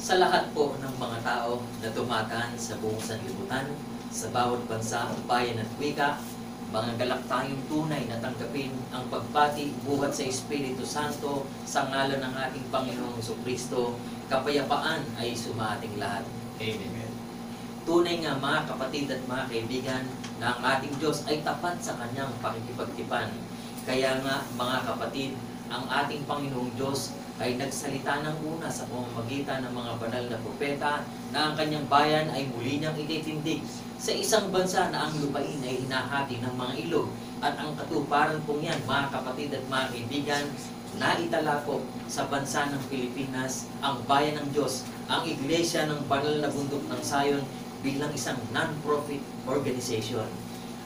sa lahat po ng mga tao na tumataan sa buong sanlibutan, sa bawat bansa, bayan at wika, mga galak tayong tunay na tanggapin ang pagbati buhat sa Espiritu Santo sa ngalan ng ating Panginoong Jesucristo. Kapayapaan ay sumating lahat. Amen. Tunay nga mga kapatid at mga kaibigan na ang ating Diyos ay tapat sa kanyang pakikipagtipan. Kaya nga mga kapatid, ang ating Panginoong Diyos ay nagsalita ng una sa pamamagitan ng mga banal na propeta na ang kanyang bayan ay muli niyang ititindig sa isang bansa na ang lupain ay hinahati ng mga ilog. At ang katuparan pong yan, mga kapatid at mga kaibigan, naitala po sa bansa ng Pilipinas ang bayan ng Diyos, ang Iglesia ng Banal na Bundok ng Sayon bilang isang non-profit organization.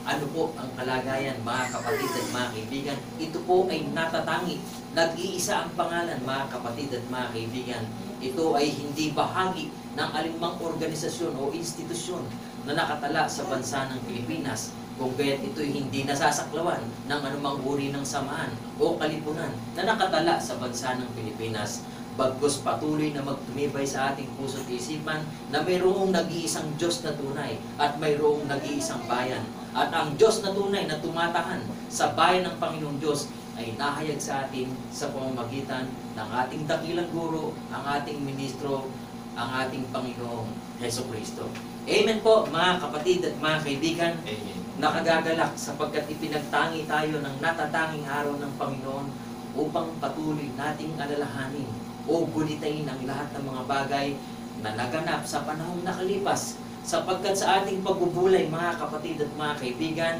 Ano po ang kalagayan mga kapatid at mga kaibigan? Ito po ay natatangi. Nag-iisa ang pangalan mga kapatid at mga kaibigan. Ito ay hindi bahagi ng alinmang organisasyon o institusyon na nakatala sa bansa ng Pilipinas. Kung kaya't ito'y hindi nasasaklawan ng anumang uri ng samaan o kalipunan na nakatala sa bansa ng Pilipinas. Bagkus patuloy na magtumibay sa ating puso't isipan na mayroong nag-iisang Diyos na tunay at mayroong nag-iisang bayan. At ang Diyos na tunay na tumatahan sa bayan ng Panginoong Diyos ay nahayag sa atin sa pamamagitan ng ating dakilang guro, ang ating ministro, ang ating Panginoong Jesucristo. Amen po mga kapatid at mga kaibigan. Amen. Nakagagalak sapagkat ipinagtangi tayo ng natatanging araw ng Panginoon upang patuloy nating alalahanin o gunitain ang lahat ng mga bagay na naganap sa panahong nakalipas. Sapagkat sa ating pagbubulay mga kapatid at mga kaibigan,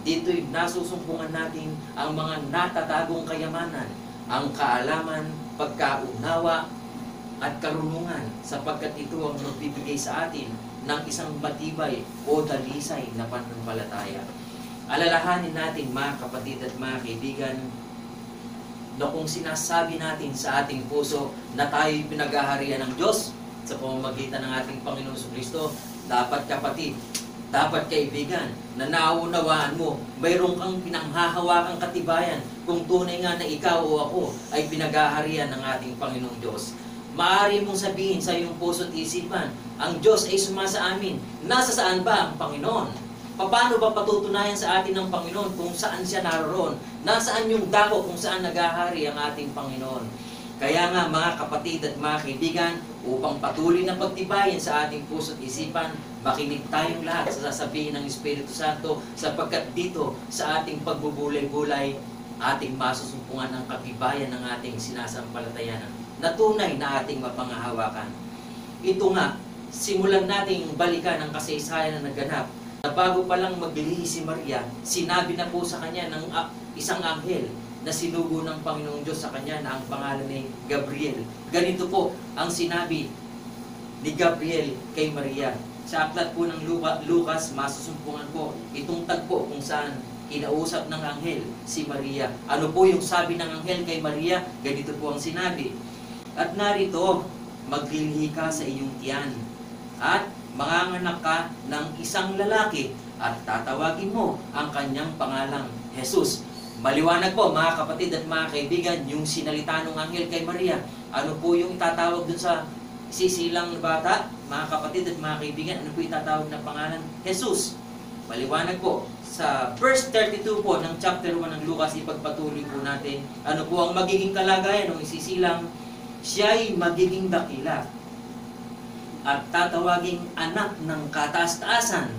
dito'y nasusumpungan natin ang mga natatagong kayamanan, ang kaalaman, pagkaunawa at karunungan, sapagkat ito ang magbibigay sa atin ng isang matibay o dalisay na pananampalataya. Alalahanin natin mga kapatid at mga kaibigan, na kung sinasabi natin sa ating puso na tayo'y pinag-aharian ng Diyos sa pamamagitan ng ating Panginoong Jesucristo, dapat kapatid, dapat kaibigan, na naunawaan mo, mayroong kang pinanghahawakang katibayan kung tunay nga na ikaw o ako ay pinag-aharian ng ating Panginoong Diyos. Maaari mong sabihin sa iyong puso't isipan, ang Diyos ay sumasa amin. Nasa saan ba ang Panginoon? Paano ba patutunayan sa atin ng Panginoon kung saan siya naroon? Nasaan yung dako kung saan nagahari ang ating Panginoon? Kaya nga mga kapatid at mga kaibigan, upang patuloy na pagtibayin sa ating puso't isipan, makinig tayong lahat sa sasabihin ng Espiritu Santo, sapagkat dito sa ating pagbubulay-bulay, ating masusumpungan ang katibayan ng ating sinasampalatayanan na tunay na ating mapangahawakan. Ito nga, simulan nating balikan ang kasaysayan na naganap na bago pa lang maglihi si Maria, sinabi na po sa kanya ng isang anghel na sinugo ng Panginoong Diyos sa kanya na ang pangalan ni Gabriel. Ganito po ang sinabi ni Gabriel kay Maria. Sa aklat po ng Lucas, masusumpungan po itong tagpo kung saan kinausap ng anghel si Maria. Ano po yung sabi ng anghel kay Maria? Ganito po ang sinabi. At narito, maglilihi ka sa iyong tiyan at manganganak ka ng isang lalaki at tatawagin mo ang kanyang pangalang Jesus. Maliwanag po mga kapatid at mga kaibigan yung sinalita ng anghel kay Maria. Ano po yung itatawag dun sa sisilang bata? Mga kapatid at mga kaibigan, ano po itatawag na pangalan? Jesus. Maliwanag po. Sa verse 32 po ng chapter 1 ng Lucas, ipagpatuloy po natin. Ano po ang magiging kalagayan ng isisilang? Siya'y magiging dakila at tatawaging anak ng kataas-taasan,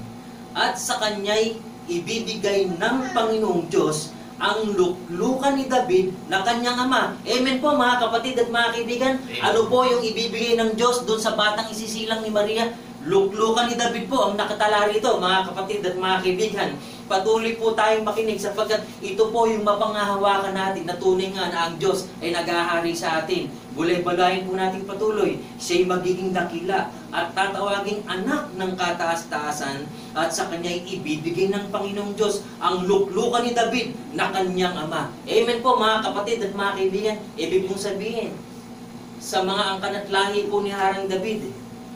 at sa kanya'y ibibigay ng Panginoong Diyos ang luklukan ni David na kanyang ama. Amen po mga kapatid at mga kaibigan. Ano po yung ibibigay ng Diyos doon sa batang isisilang ni Maria? Luklukan ni David po ang nakatala rito mga kapatid at mga kaibigan. Patuloy po tayong makinig sapagkat ito po yung mapangahawakan natin na tunay nga na ang Diyos ay nag-ahari sa atin. Bulay-balayin po natin patuloy. Siya'y magiging dakila at tatawaging anak ng kataas-taasan, at sa kanya'y ibibigay ng Panginoong Diyos ang luklukan ni David na kanyang ama. Amen po mga kapatid at mga kaibigan. Ibig pong sabihin, sa mga angkan at lahi po ni Harang David,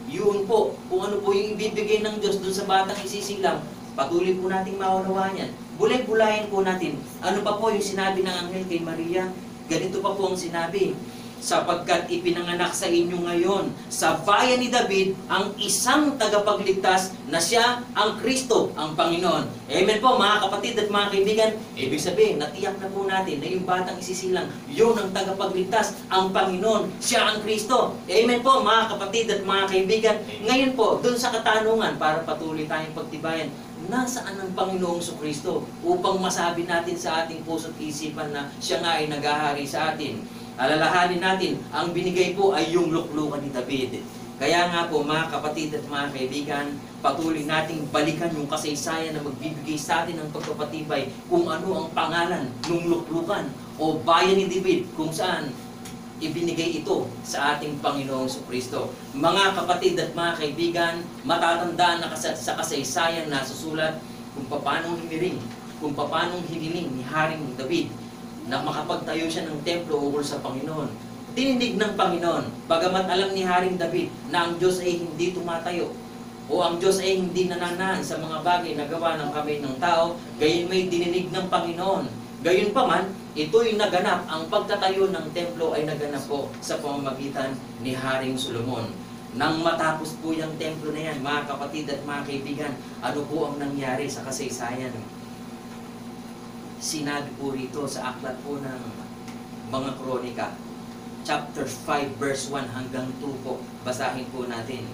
yun po, kung ano po yung ibibigay ng Diyos dun sa batang isisilang, patuloy po nating maunawaan yan. Bulay-bulayin po natin. Ano pa po yung sinabi ng anghel kay Maria? Ganito pa po ang sinabi. sapagkat ipinanganak sa inyo ngayon sa bayan ni David ang isang tagapagligtas na siya ang Kristo, ang Panginoon. Amen po mga kapatid at mga kaibigan. Ibig sabihin, natiyak na po natin na yung batang isisilang, yun ang tagapagligtas, ang Panginoon, siya ang Kristo. Amen po mga kapatid at mga kaibigan. Ngayon po, dun sa katanungan para patuloy tayong pagtibayan, nasaan ang Panginoong Kristo upang masabi natin sa ating puso't isipan na siya nga ay naghahari sa atin. Alalahanin natin, ang binigay po ay yung luklukan ni David. Kaya nga po mga kapatid at mga kaibigan, patuloy nating balikan yung kasaysayan na magbibigay sa atin ng pagpapatibay kung ano ang pangalan ng luklukan o bayan ni David kung saan ibinigay ito sa ating Panginoong Kristo. Mga kapatid at mga kaibigan, matatandaan na sa kasaysayan na susulat kung paanong hiniling ni Haring David na makapagtayo siya ng templo ukol sa Panginoon. Tininig ng Panginoon, bagamat alam ni Haring David na ang Diyos ay hindi tumatayo o ang Diyos ay hindi nananahan sa mga bagay na gawa ng kamay ng tao, gayon may dininig ng Panginoon. Gayon pa man, ito'y naganap, ang pagtatayo ng templo ay naganap po sa pamamagitan ni Haring Solomon. Nang matapos po yung templo na yan, mga kapatid at mga kaibigan, ano po ang nangyari sa kasaysayan? Sinabi po rito sa aklat po ng mga kronika, chapter 5 verse 1 hanggang 2 po, basahin po natin.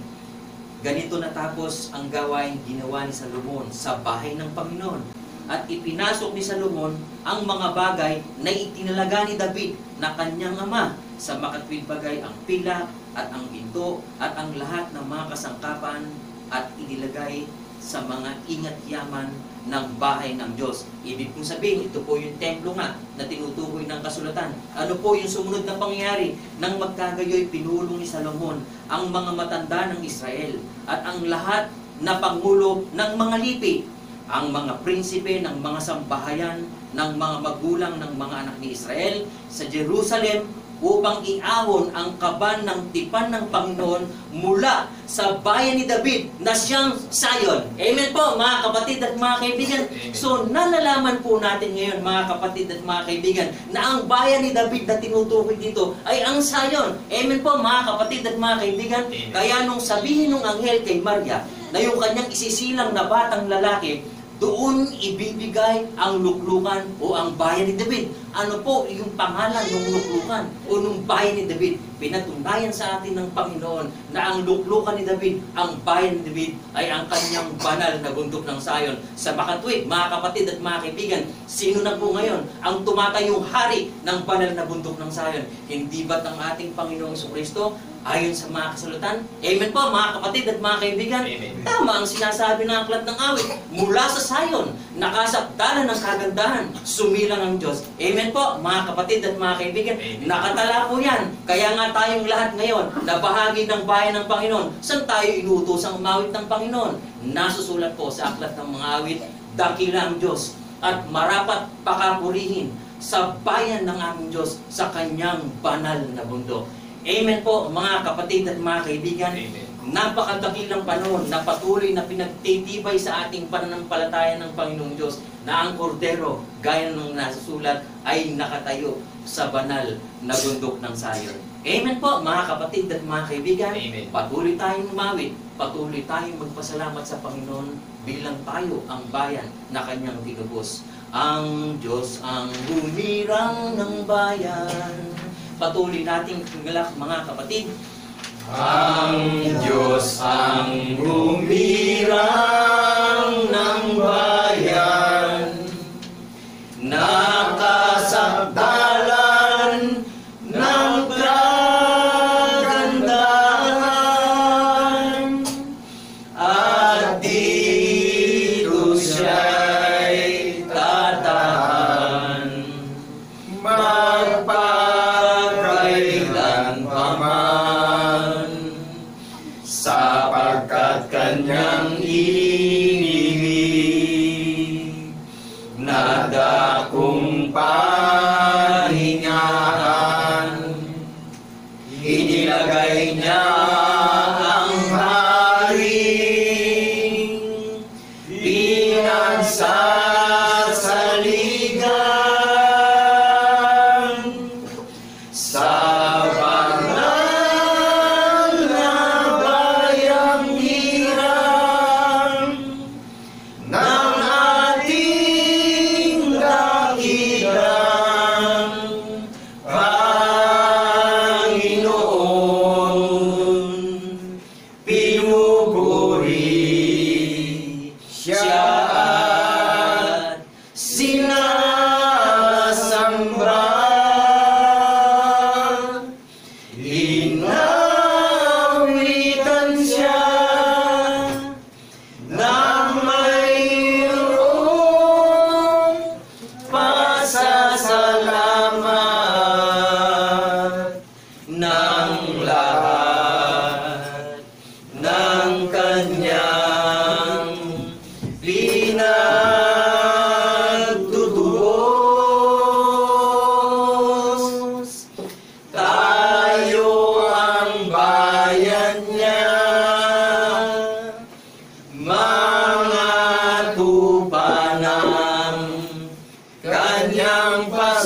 Ganito natapos ang gawain ginawa ni Salomon sa bahay ng Panginoon. At ipinasok ni Salomon ang mga bagay na itinalaga ni David na kanyang ama sa makatwid bagay, ang pilak at ang ginto at ang lahat ng mga kasangkapan at inilagay sa mga ingat yaman ng bahay ng Diyos. Ibig kong sabihin, ito po yung templo nga na tinutukoy ng kasulatan. Ano po yung sumunod na pangyayari? Nang magkagayoy, pinulong ni Salomon ang mga matanda ng Israel at ang lahat na pangulo ng mga lipi, ang mga prinsipe ng mga sambahayan, ng mga magulang ng mga anak ni Israel sa Jerusalem upang iahon ang kaban ng tipan ng Panginoon mula sa bayan ni David na siyang Sion. Amen po mga kapatid at mga kaibigan. So nalalaman po natin ngayon mga kapatid at mga kaibigan na ang bayan ni David na tinutukoy dito ay ang Sion. Amen po mga kapatid at mga kaibigan. Kaya nung sabihin ng anghel kay Maria na yung kanyang isisilang na batang lalaki, doon ibibigay ang luklukan o ang bayan ni David. Ano po yung pangalan ng luklukan o ng bayan ni David? Pinatunayan sa atin ng Panginoon na ang luklukan ni David, ang bayan ni David, ay ang kanyang banal na bundok ng Sion. Sa makatwid, mga kapatid at mga kaibigan, sino na po ngayon ang tumatayong hari ng banal na bundok ng Sion? Hindi ba't ang ating Panginoong Kristo? Ayon sa mga kasulatan. Amen po mga kapatid at mga kaibigan. Amen. Tama ang sinasabi ng aklat ng awit. Mula sa Sion, nakasaptalan ng kagandahan, sumilang ang Diyos. Amen po mga kapatid at mga kaibigan. Amen. Nakatala po yan. Kaya nga tayong lahat ngayon na bahagi ng bayan ng Panginoon, saan tayo inuutosang umawit ng Panginoon? Nasusulat po sa aklat ng mga awit, dakila ang Diyos at marapat pakapurihin sa bayan ng aming Diyos sa kanyang banal na bundok. Amen po mga kapatid at mga kaibigan. Amen. Napakadakilang panahon na patuloy na pinagtitibay sa ating pananampalataya ng Panginoong Diyos na ang kordero, gaya ng nasusulat, ay nakatayo sa banal na bundok ng Sion. Amen po mga kapatid at mga kaibigan. Amen. Patuloy tayong umawit, patuloy tayong magpasalamat sa Panginoon bilang tayo ang bayan na kanyang tinubos. Ang Diyos ang humirang ng bayan. Patuloy nating tingalak mga kapatid. Ang Diyos ang humirang ng bayan, nakasakdalan ng kagandahan, at dito siya'y tatahan, sapagkat kanyang inilig na dakong pahingahan, inilagay niya ang haring pinagsasaligan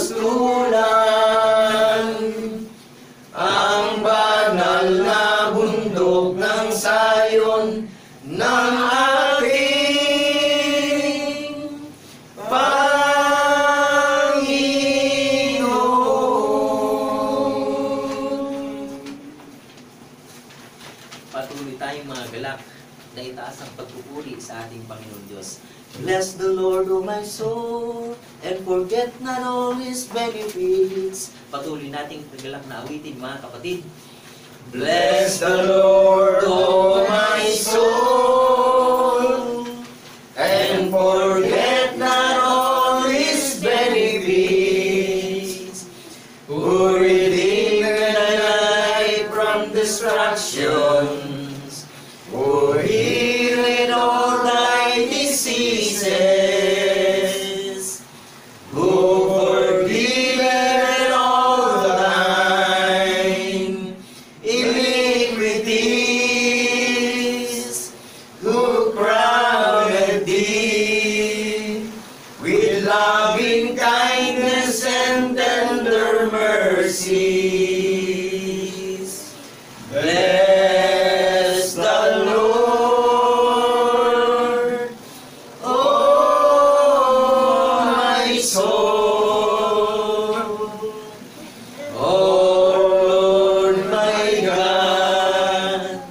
pastulan ang banal na bundok ng Sayon ng ating Panginoon. Patuloy tayong mga galak na itaas ang pagpupuri sa ating Panginoon Diyos. Bless the Lord, O my soul, and forget not all His benefits. Patuloy nating pagalak na awitin, mga kapatid. Bless the Lord, O my soul, and forget not all His benefits, who redeemed thy life from destructions, who healed all thy diseases, who forgiven all thine iniquities, who crowned thee with loving kindness and tender mercies. Bless the Lord, O my soul. O Lord my God,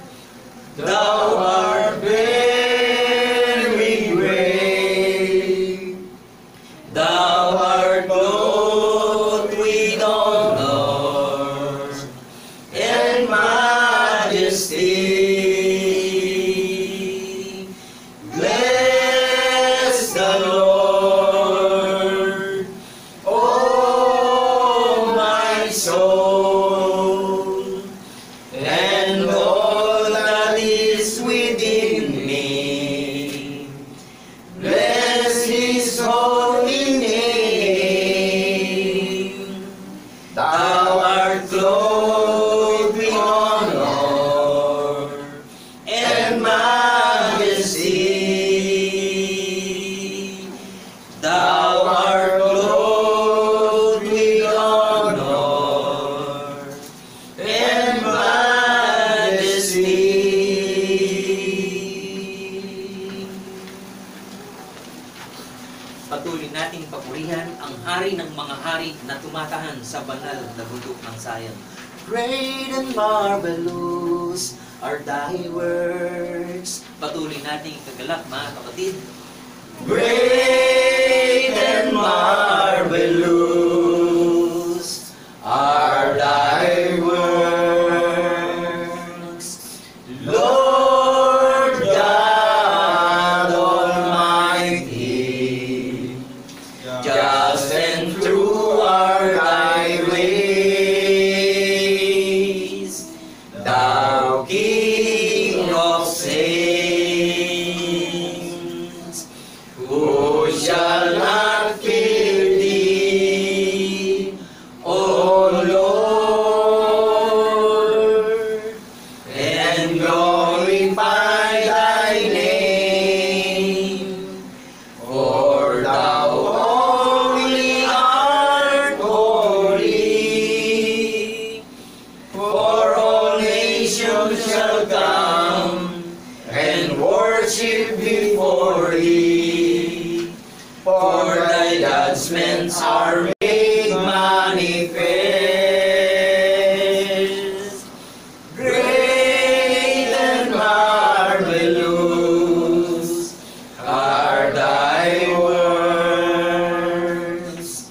Thou art very great. Thou art clothed with honor and majesty. Bless the Lord, O my soul, and all that is within me. Bless His holy name. Thou art clothed with honor and majesty. Thou art clothed with honor and majesty. Patuloy nating papurihan ang hari ng mga hari na tumatahan sa banal na bundok ng Sayon. Great and marvelous are thy works. Patuloy nating kagalak, mga kapatid. Great and marvelous are thy works, Lord God Almighty. Just and true are thy ways, thou King of saints. Who shall not fear thee, O Lord, and glorify thy name? For thou only art holy, for all nations shall come and worship before thee. For thy judgments are made manifest. Great and marvelous are thy works,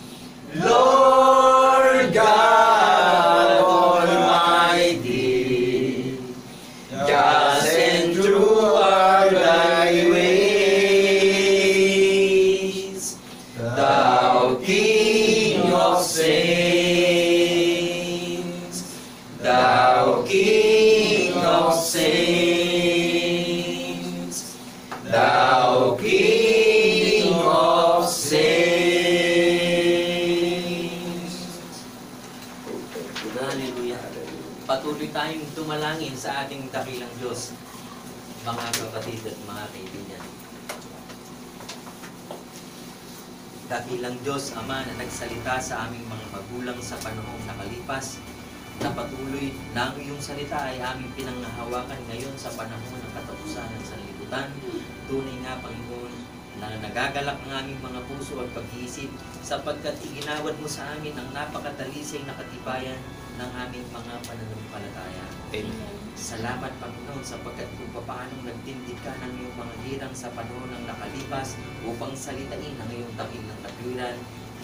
Lord God Almighty. Just and true are thy ways, thou King of saints, thou King of saints, thou King of saints. Hallelujah. Patuloy tayong tumalangin sa ating dakilang Diyos, mga kapatid at mga kaibigan. Dakilang Diyos, Ama, na nagsalita sa aming mga magulang sa panahong nakalipas, na patuloy na ang iyong salita ay aming pinanghahawakan ngayon sa panahon ng katapusan ng sanlibutan. Tunay nga, Panginoon, na nagagalak ang aming mga puso at pag-iisip sapagkat iginawad mo sa amin ang napakatalisay na katibayan ng aming mga pananampalataya. Amen. Salamat, Panginoon, sapagkat kung paano nagtindig ka ng iyong mga hirang sa panahon ng nakalipas upang salitain ang iyong dakilang katwiran.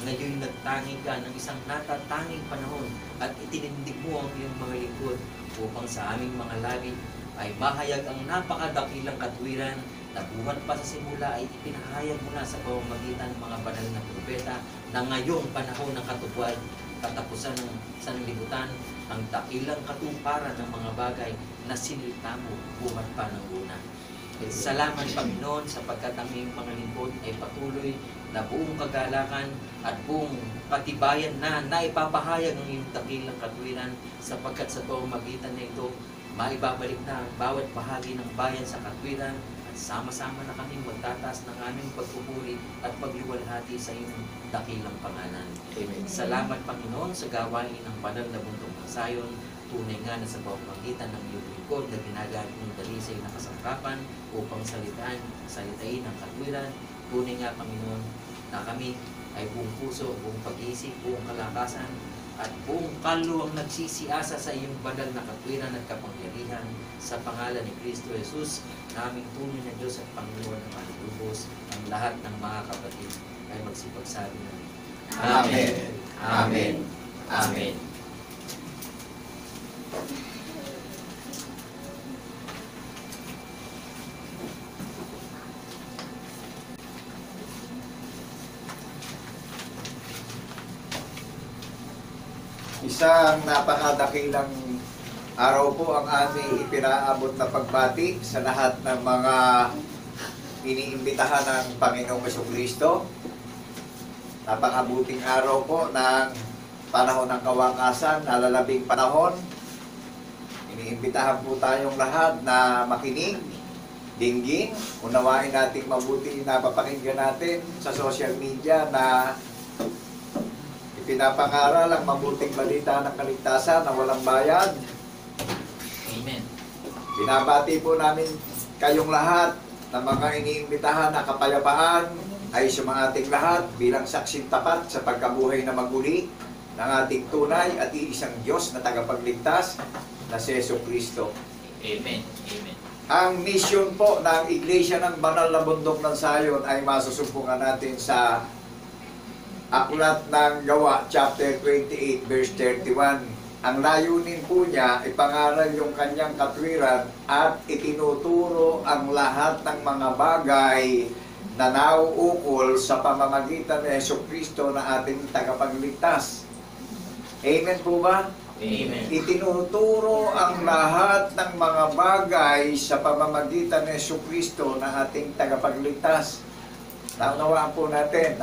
Ngayon nagtangi ka ng isang natatanging panahon at itinindig mo ang iyong mga lingkod upang sa aming mga labi ay mahayag ang napakadakilang katwiran na buhat pa sa simula ay ipinahayag mo na sa pamamagitan ng mga banal na propeta na ngayong panahon ng katapusan ng sanlibutan, ang dakilang katuparan ng mga bagay na sinilita mo buhat pa ng una. Salamat, Panginoon, sapagkat ang iyong mga lingkod ay patuloy na buong kagalakan at buong katibayan na naipapahayag ang iyong dakilang katwiran sapagkat sa pamamagitan na ito, maibabalik na ang bawat bahagi ng bayan sa katwiran at sama-sama na kaming magtataas ng aming pagpupuri at pagliwalhati sa iyong dakilang pangalan. Amen. Salamat, Panginoon, sa gawain ng banal na bundok ng Sayon. Tunay nga na sa pamamagitan ng iyong lingkod na ginagamit ng dalisay na kasangkapan upang salitain ang katwiran. Tunay nga, Panginoon, na kami ay buong puso, buong pag-isip, buong kalakasan, at buong kaluluwang nagsisiasa sa iyong banal na katwiran at kapangyarihan sa pangalan ni Kristo Jesus, na aming tunay na Diyos at Panginoon ng Manlubos. Ang lahat ng mga kapatid ay magsipagsabi na Amen. Amen. Amen. Isang napakadakilang araw po ang aming ipinaabot na pagbati sa lahat ng mga iniimbitahan ng Panginoong Jesucristo. Napakabuting araw po ng panahon ng kawakasan, nalalabing panahon. Iniimbitahan po tayong lahat na makinig, dinggin, unawain natin mabuti na papakinggan natin sa social media na ipinapangaral ang mabuting balita ng kaligtasan na walang bayad. Amen. Binabati po namin kayong lahat na mga iniimbitahan na kapayapaan ay sumating lahat bilang saksing tapat sa pagkabuhay na maguli ng ating tunay at iisang Diyos na tagapagligtas na si Jesucristo. Amen. Amen. Ang mission po ng Iglesia ng Banal na Bundok ng Sayon ay masusumpungan natin sa Aklat ng Gawa, chapter 28, verse 31. Ang layunin po niya, ipangaral yung kanyang katwiran at itinuturo ang lahat ng mga bagay na nauukol sa pamamagitan ni Jesucristo na ating tagapagligtas. Amen po ba? Amen. Itinuturo ang lahat ng mga bagay sa pamamagitan ni Jesucristo na ating tagapagligtas. Naunawaan po natin,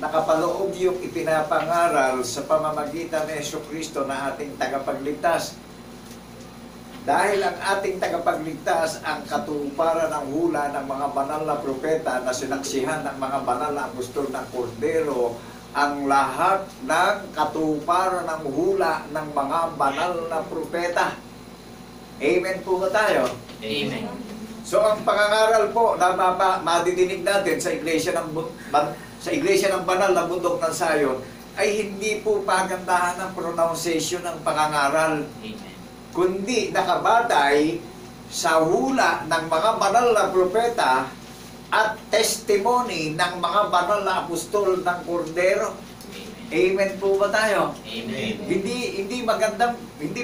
nakapaloob yung ipinapangaral sa pamamagitan ni Jesucristo na ating tagapagligtas. Dahil ang ating tagapagligtas ang katuparan ng hula ng mga banal na propeta na sinaksihan ng mga banal na apostol ng Kordero, ang lahat ng katuparan ng hula ng mga banal na propeta. Amen po ba tayo? Amen. So ang pangangaral po na madidinig natin sa iglesia ng banal na bundok ng Sayon ay hindi po pagandahan ng pronunciation ng pangangaral, Amen. kundi nakabatay sa hula ng mga banal na propeta at testimony ng mga banal na apostol ng Kordero. Amen po ba tayo? Amen. Hindi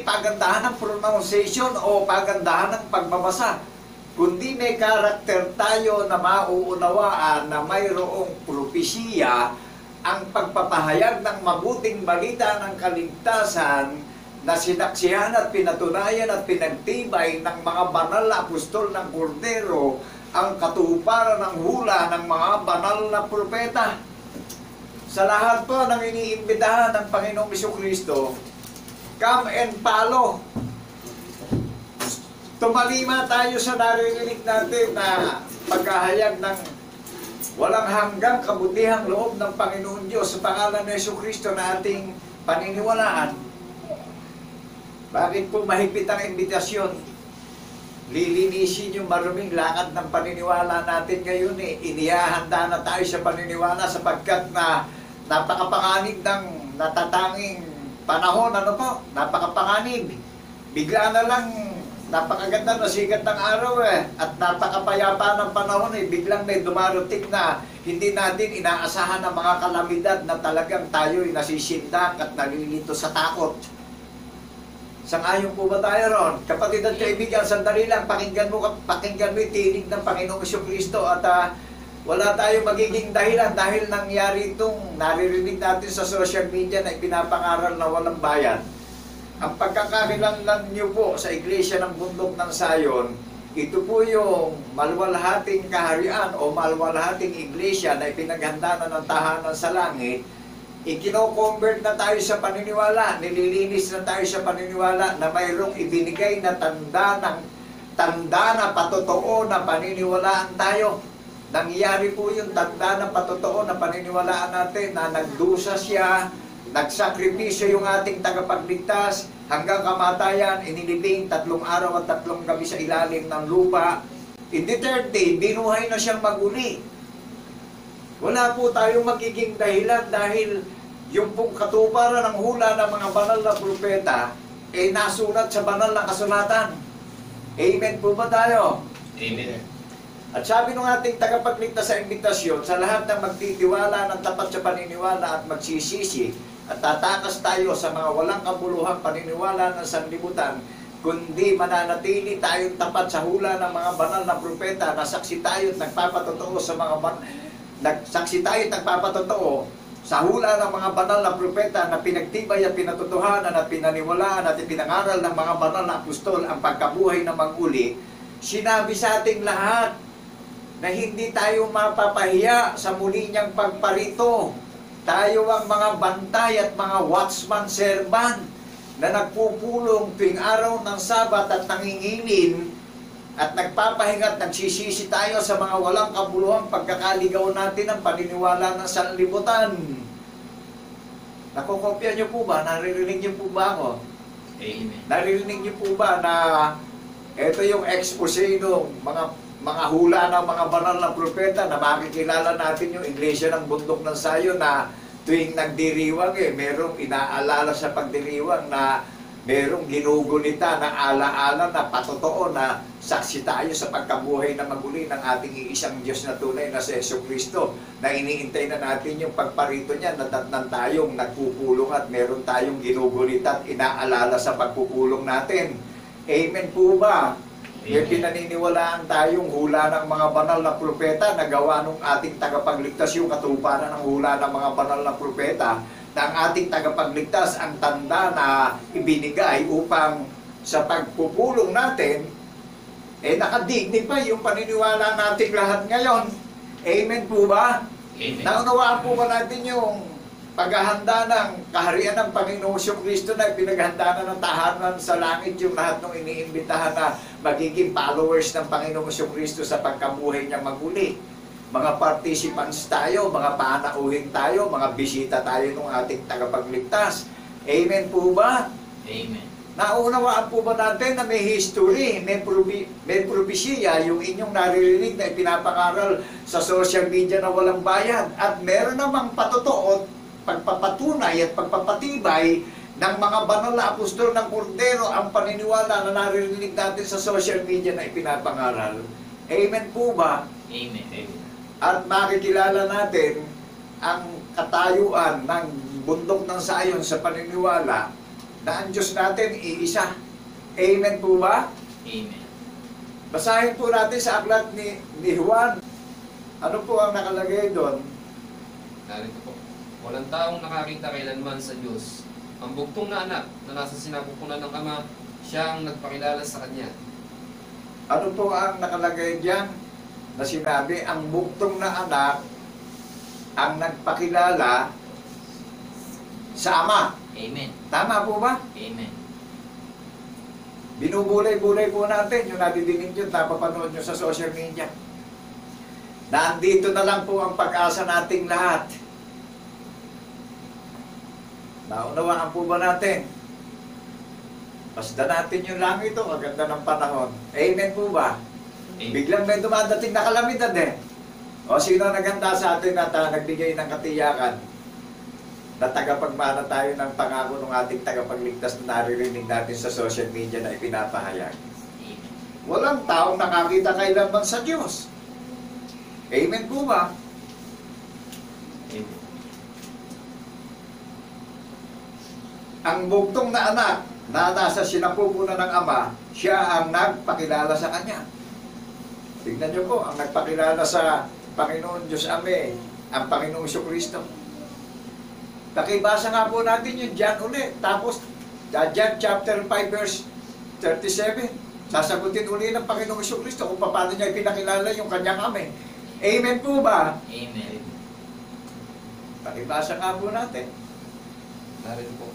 pagandahan ng pronunciation o pagandahan ng pagbabasa, kundi may karakter tayo na mauunawaan na mayroong propesiya ang pagpapahayag ng mabuting balita ng kaligtasan na sinaksihan at pinatunayan at pinagtibay ng mga banal na apostol ng Kordero, ang katuparan ng hula ng mga banal na propeta. Sa lahat po ng iniimbitahan ng Panginoong Jesucristo, come and follow. Tumalima tayo sa narinig natin na paghahayag ng walang hanggang kabutihang loob ng Panginoon Diyos sa pangalan ni Jesucristo na ating paniniwalaan. Bakit po mahigpit ang imbitasyon? Lilinisin yung maruming lakad ng paniniwala natin ngayon eh. Inihahanda na tayo sa paniniwala sapagkat na napakapanganib ng natatanging panahon. Ano po? Napakapanganib. Bigla na lang napakaganda na sikat ng araw eh. At napakapayapa ng panahon eh. Biglang may dumarating na hindi natin inaasahan ng mga kalamidad na talagang tayo'y nasisindak at nalilito sa takot. Sangayon po ba tayo ron? Kapatid at kaibigan, sandali lang, pakinggan mo yung tinig ng Panginoong Jesucristo at wala tayong magiging dahilan dahil nangyari itong naririnig natin sa social media na ipinapangaral na walang bayan. Ang pagkakakilanlan niyo po sa Iglesia ng Bundok ng Sayon, ito po yung maluwalhating kaharian o maluwalhating iglesia na ipinaghanda na ng tahanan sa langit. Ikino-convert na tayo sa paniniwala, nililinis na tayo sa paniniwala na mayroong ibinigay na tanda na patotoo na paniniwalaan tayo. Nangyari po yung tanda na patotoo na paniniwalaan natin na nagdusa siya, nagsakripisyo yung ating tagapagligtas hanggang kamatayan, inilibing 3 araw at 3 gabi sa ilalim ng lupa. In the 3rd day, binuhay na siyang maguli. Wala po tayong magiging dahilan dahil yung pong katuparan ng hula ng mga banal na propeta ay nasulat sa banal na kasulatan. Amen po ba tayo? Amen. At sabi ng ating tagapagligtas sa imbitasyon, sa lahat ng magtitiwala ng tapat sa paniniwala at magsisisi, at tatakas tayo sa mga walang kabuluhang paniniwala ng sanlibutan, kundi mananatili tayong tapat sa hula ng mga banal na propeta na saksi tayo at nagpapatotoo sa nagsaksi tayo at nagpapatotoo sa hula ng mga banal na propeta na pinagtibay at pinatotohanan at pinaniwalaan at ipinangaral ng mga banal na apostol ang pagkabuhay na mag-uli. Sinabi sa ating lahat na hindi tayo mapapahiya sa muli niyang pagparito. Tayo ang mga bantay at mga watchman servant na nagpupulong tuwing araw ng Sabat at nangingilin at nagpapahinga at nagsisisi tayo sa mga walang kabuluhang pagkakaligaw natin ng paniniwala ng sanlibutan. Nakokopya niyo po ba? Naririnig niyo po ba ako? Amen. Naririnig niyo po ba na ito yung expose ng mga hula ng mga banal na propeta na makikilala natin yung Iglesia ng Bundok ng Sayon na tuwing nagdiriwang merong inaalala sa pagdiriwang na merong ginugunita na alaala na patotoo na saksi tayo sa pagkabuhay na maguli ng ating iisang Diyos na tunay na si Jesucristo na iniintay na natin yung pagparito niya na datnan tayong nagpupulong at meron tayong ginugunita at inaalala sa pagpupulong natin. Amen po ba? May pinaniniwalaan tayong hula ng mga banal na propeta na gawa ng ating tagapagligtas yung katuparan ng hula ng mga banal na propeta na ang ating tagapagligtas ang tanda na ibinigay upang sa pagpupulong natin nakadignify yung paniniwala nating lahat ngayon. Amen po ba? Amen. Naunawaan po ba natin yung paghahanda ng kaharian ng Panginoong Jesucristo na pinaghanda na ng tahanan sa langit yung lahat ng iniimbitahan na magiging followers ng Panginoong Jesucristo sa pagkabuhay niya maguli. Mga participants tayo, mga panauhin tayo, mga bisita tayo ng ating tagapagligtas. Amen po ba? Amen. Naunawaan po ba natin na may history, may propesya, yung inyong naririnig na ipinapangaral sa social media na walang bayad at meron namang patotoo, pagpapatunay at pagpapatibay ng mga banal na apostol ng Kordero ang paniniwala na naririnig natin sa social media na ipinapangaral. Amen po ba? Amen. Amen. At makikilala natin ang katayuan ng bundok ng Sayon sa paniniwala na ang Diyos natin iisa. Amen po ba? Amen. Basahin po natin sa aklat ni Juan. Ano po ang nakalagay doon? Narito po. Walang taong nakakita kailanman sa Diyos. Ang bugtong na anak na nasa sinapupunan ng Ama, siya ang nagpakilala sa Kanya. Ano po ang nakalagay diyan? Na sinabi, ang bugtong na anak ang nagpakilala sa Ama. Amen. Tama po ba? Amen. Binubulay-bulay po natin yung nadidinig nyo, napapanood nyo sa social media. Nandito na lang po ang pag-asa nating lahat. Naunawaan po ba natin? Basta natin yung langit ito, maganda ng panahon. Amen po ba? Amen. Biglang may dumadating na kalamidad eh. O sino naganda sa atin at nagbigay ng katiyakan na tagapagmana tayo ng pangako ng ating tagapagligtas na naririnig natin sa social media na ipinapahayag. Amen. Walang taong nakakita kailanman sa Diyos. Amen po ba? Amen. Ang bugtong na anak na nasa sinapupunan ng Ama, siya ang nagpakilala sa Kanya. Tignan niyo po, ang nagpakilala sa Panginoon Diyos Ame, ang Panginoong Kristo. Pakibasa nga po natin yung John ulit. Tapos, John chapter 5 verse 37. Sasagutin uli ng Panginoong Kristo kung paano niya ipinakilala yung Kanyang Ame. Amen po ba? Amen. Pakibasa nga po natin. Narito po.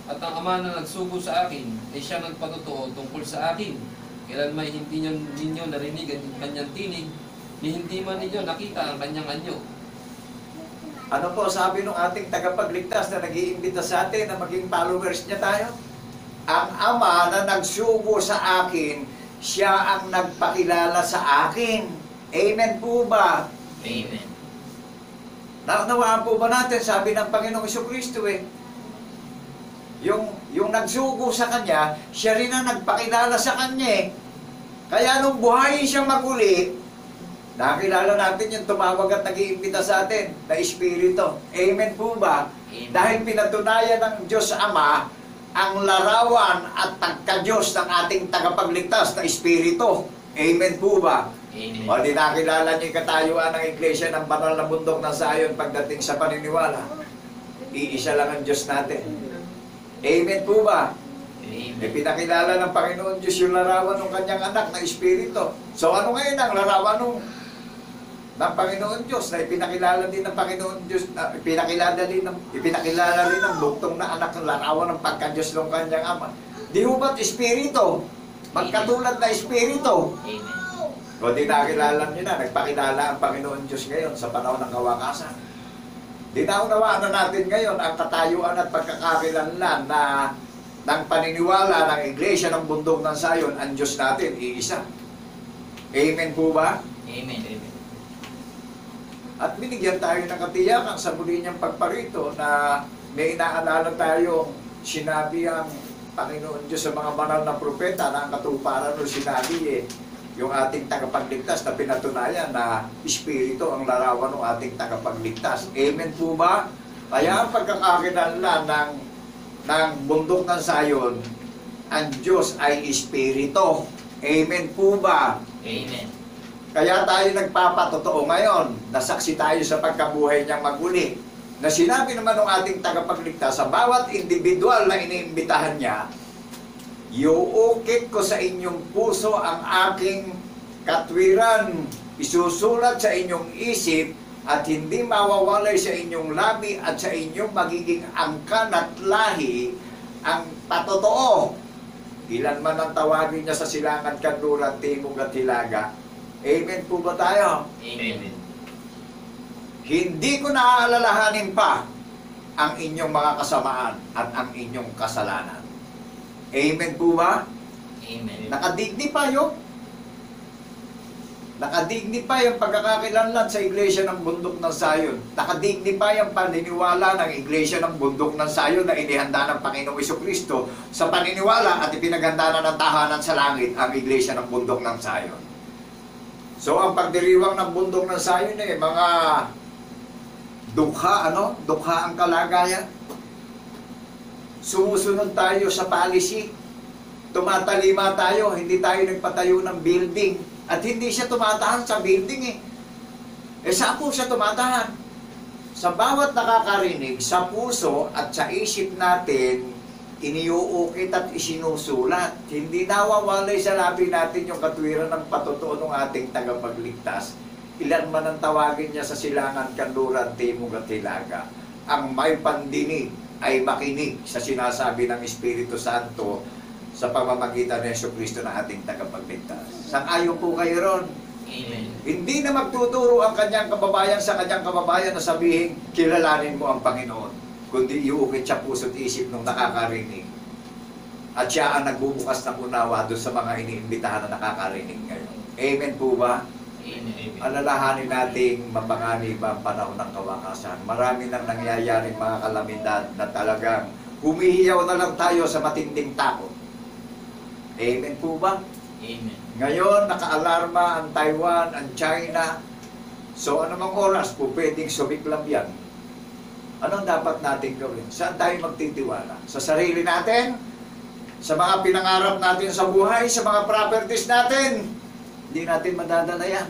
At ang Ama na nagsugo sa akin, ay siya nagpatotoo tungkol sa akin. Kailan may hindi ninyo narinig ang kanyang tinig, ni hindi man ninyo nakita ang kanyang anyo. Ano po sabi ng ating tagapagligtas na nag-iimbita sa atin na maging followers niya tayo? Ang Ama na nagsugo sa akin, siya ang nagpakilala sa akin. Amen po ba? Amen. Naunawaan po ba natin, sabi ng Panginoong Kristo yung nagsugo sa Kanya, siya rin ang nagpakilala sa Kanya Kaya nung buhayin siyang maguli, nakilala natin yung tumawag at nag-iimbita sa atin na Espiritu. Amen po ba? Amen. Dahil pinatunayan ng Diyos Ama ang larawan at pagka-Diyos ng ating tagapagligtas na Espiritu. Amen po ba? Amen. O di nakilala niyo yung katayuan ng Iglesia ng banal na bundok ng Zion pagdating sa paniniwala. Iisa lang ang Diyos natin. Amen po ba? Amen. Pinakilala ng Panginoon Diyos yung larawan ng Kanyang anak na Espiritu. So ano ngayon ang larawan ng Panginoon Diyos na ipinakilala din ng Panginoon Diyos, ipinakilala rin ng buktong na anak ng larawan ng pagka-Diyos ng Kanyang Ama. Di ho ba't Espiritu? Magkatulad na Espiritu. Amen. O di nakilala niyo na, nagpakilala ang Panginoon Diyos ngayon sa panahon ng kawakasan. Di naunawaan na natin ngayon ang katayuan at pagkakakilanlan na ng paniniwala ng Iglesia ng bundok ng Zion, ang Diyos natin, iisa. Amen po ba? Amen. Amen. At binigyan tayo ng katiyakan sa muli niyang pagparito na may inaalala tayo, sinabi ang Panginoon Diyos sa mga banal na propeta na ang katuparan o sinabi yung ating tagapagligtas na pinatunayan na Espiritu ang larawan ng ating tagapagligtas. Amen po ba? Kaya ang pagkakakilanlan ng bundok ng Zion, ang Diyos ay Espiritu. Amen po ba? Amen. Kaya tayo nagpapatotoo ngayon, nasaksi tayo sa pagkabuhay niyang maguli, na sinabi naman ng ating tagapagligtas sa bawat individual na iniimbitahan niya, iuukit ko sa inyong puso ang aking katwiran, isusulat sa inyong isip, at hindi mawawalay sa inyong labi at sa inyong magiging angkan at lahi ang patotoo. Ilan man ang tawagin niya sa silangan, kanluran, timog at hilaga. Amen po ba tayo? Amen. Hindi ko naaalalahanin pa ang inyong mga kasamaan at ang inyong kasalanan. Amen po ba? Amen. Nakadigni pa yun. Nakadigni pa yung pagkakakilanlan sa Iglesia ng bundok ng Zion. Nakadigni pa yung paniniwala ng Iglesia ng bundok ng Zion na inihanda ng Panginoong Kristo sa paniniwala at ipinaghanda na ng tahanan sa langit ang Iglesia ng bundok ng Zion. So ang pagdiriwang ng bundok ng Zion mga dukha, dukha ang kalagayan. Sumusunod tayo sa policy. Tumatalima tayo, hindi tayo nagpatayo ng building. At hindi siya tumatahan sa building saan po siya tumatahan? Sa bawat nakakarinig, sa puso at sa isip natin, iniuukit at isinusulat. Hindi nawawalay sa labi natin yung katwiran ng patotoo ng ating tagapagligtas. Ilan man ang tawagin niya sa silangan, kanluran, timog at hilaga. Ang may pandinig ay makinig sa sinasabi ng Espiritu Santo sa pamamagitan ng Jesucristo na ating tagapagligtas. Sang-ayon po kayo ron? Amen. Hindi na magtuturo ang kanyang kababayan sa kanyang kababayan na sabihin, kilalanin mo ang Panginoon. Kundi iukit siya puso't isip nung nakakarinig. At siya ang nagbubukas ng unawa doon sa mga iniimbitahan na nakakarinig ngayon. Amen po ba? Amen. Alalahanin nating mapanganib ang panahon ng kawakasan. Marami nang nangyayaring mga kalamidad na talagang humihiyaw na lang tayo sa matinding takot. Amen po ba? Amen. Ngayon, naka-alarma ang Taiwan, ang China. So, anumang oras po pwedeng sumiklab yan. Anong dapat natin gawin? Saan tayo magtitiwala? Sa sarili natin? Sa mga pinangarap natin sa buhay? Sa mga properties natin? Hindi natin madadala yan.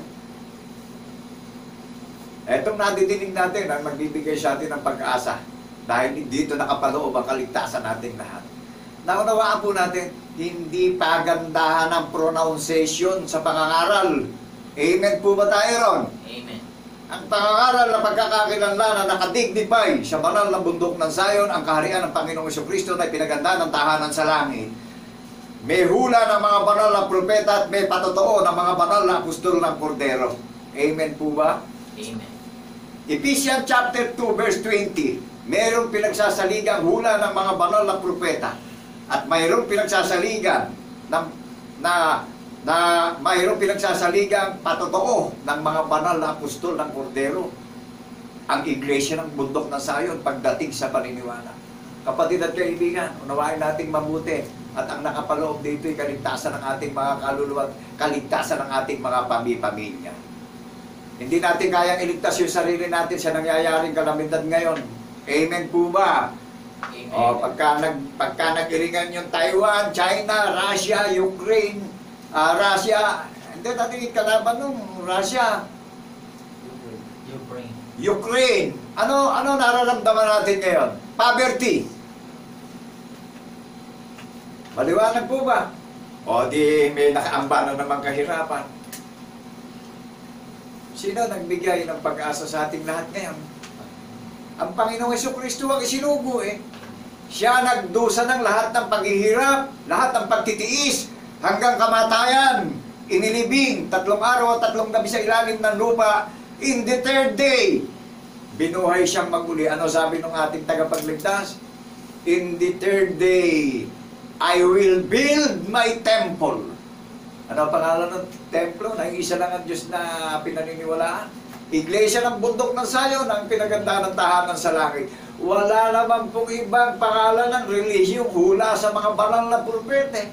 Etong nadidinig natin ang magbibigay sa atin ng pag-asa. Dahil dito nakapaloob ang kaligtasan nating lahat. Naunawaan po natin, hindi pagandahan ang pronunciation sa pangangaral. Amen po ba tayo ron? Amen. Ang pangangaral na pagkakakilanlan na nakadignify sa banal na bundok ng Zion, ang kaharian ng Panginoong Jesucristo na pinaganda ng tahanan sa langit. May hula ng mga banal na propeta at may patotoo ng mga banal na apostol ng Kordero. Amen po ba? Amen. Ephesians chapter 2 verse 20. Mayroong pinagsasaligang hula ng mga banal na propeta at mayroong pinagsasaligan mayroong pinagsasaligang patotoo ng mga banal na apostol ng Kordero. Ang iglesia ng bundok ng Zion pagdating sa paniniwala. Kapatid at kaibigan, unawain nating mabuti at ang nakapaloob dito ay kaligtasan ng ating mga kaluluwa, kaligtasan ng ating mga pamilya. Hindi natin kayang iligtas yung sarili natin sa nangyayaring kalamidad ngayon. Amen po ba? Amen. O, pagka nagiringan yung Taiwan, China, Russia, Ukraine, Russia, hindi natin kalaban nung Russia, Ukraine. Ukraine. Ano nararamdaman natin ngayon? Poverty. Maliwanag po ba? O di may nakaamba na naman kahirapan. Sino nagbigay ng pag-asa sa ating lahat ngayon? Ang Panginoong Jesucristo ang isinugo eh. Siya nagdusa ng lahat ng paghihirap, lahat ng pagtitiis, hanggang kamatayan. Inilibing, 3 araw, 3 gabi sa ilalim ng lupa. In the 3rd day, binuhay siyang maguli. Ano sabi ng ating tagapagligtas? In the 3rd day, I will build my temple. Ano ang pangalan ng templo? Na isa lang ang Diyos na pinaniniwalaan. Iglesia ng bundok ng Zion, ang pinaganda ng tahanan sa langit. Wala naman pong ibang pangalan ng relihiyong hula sa mga banal na propete.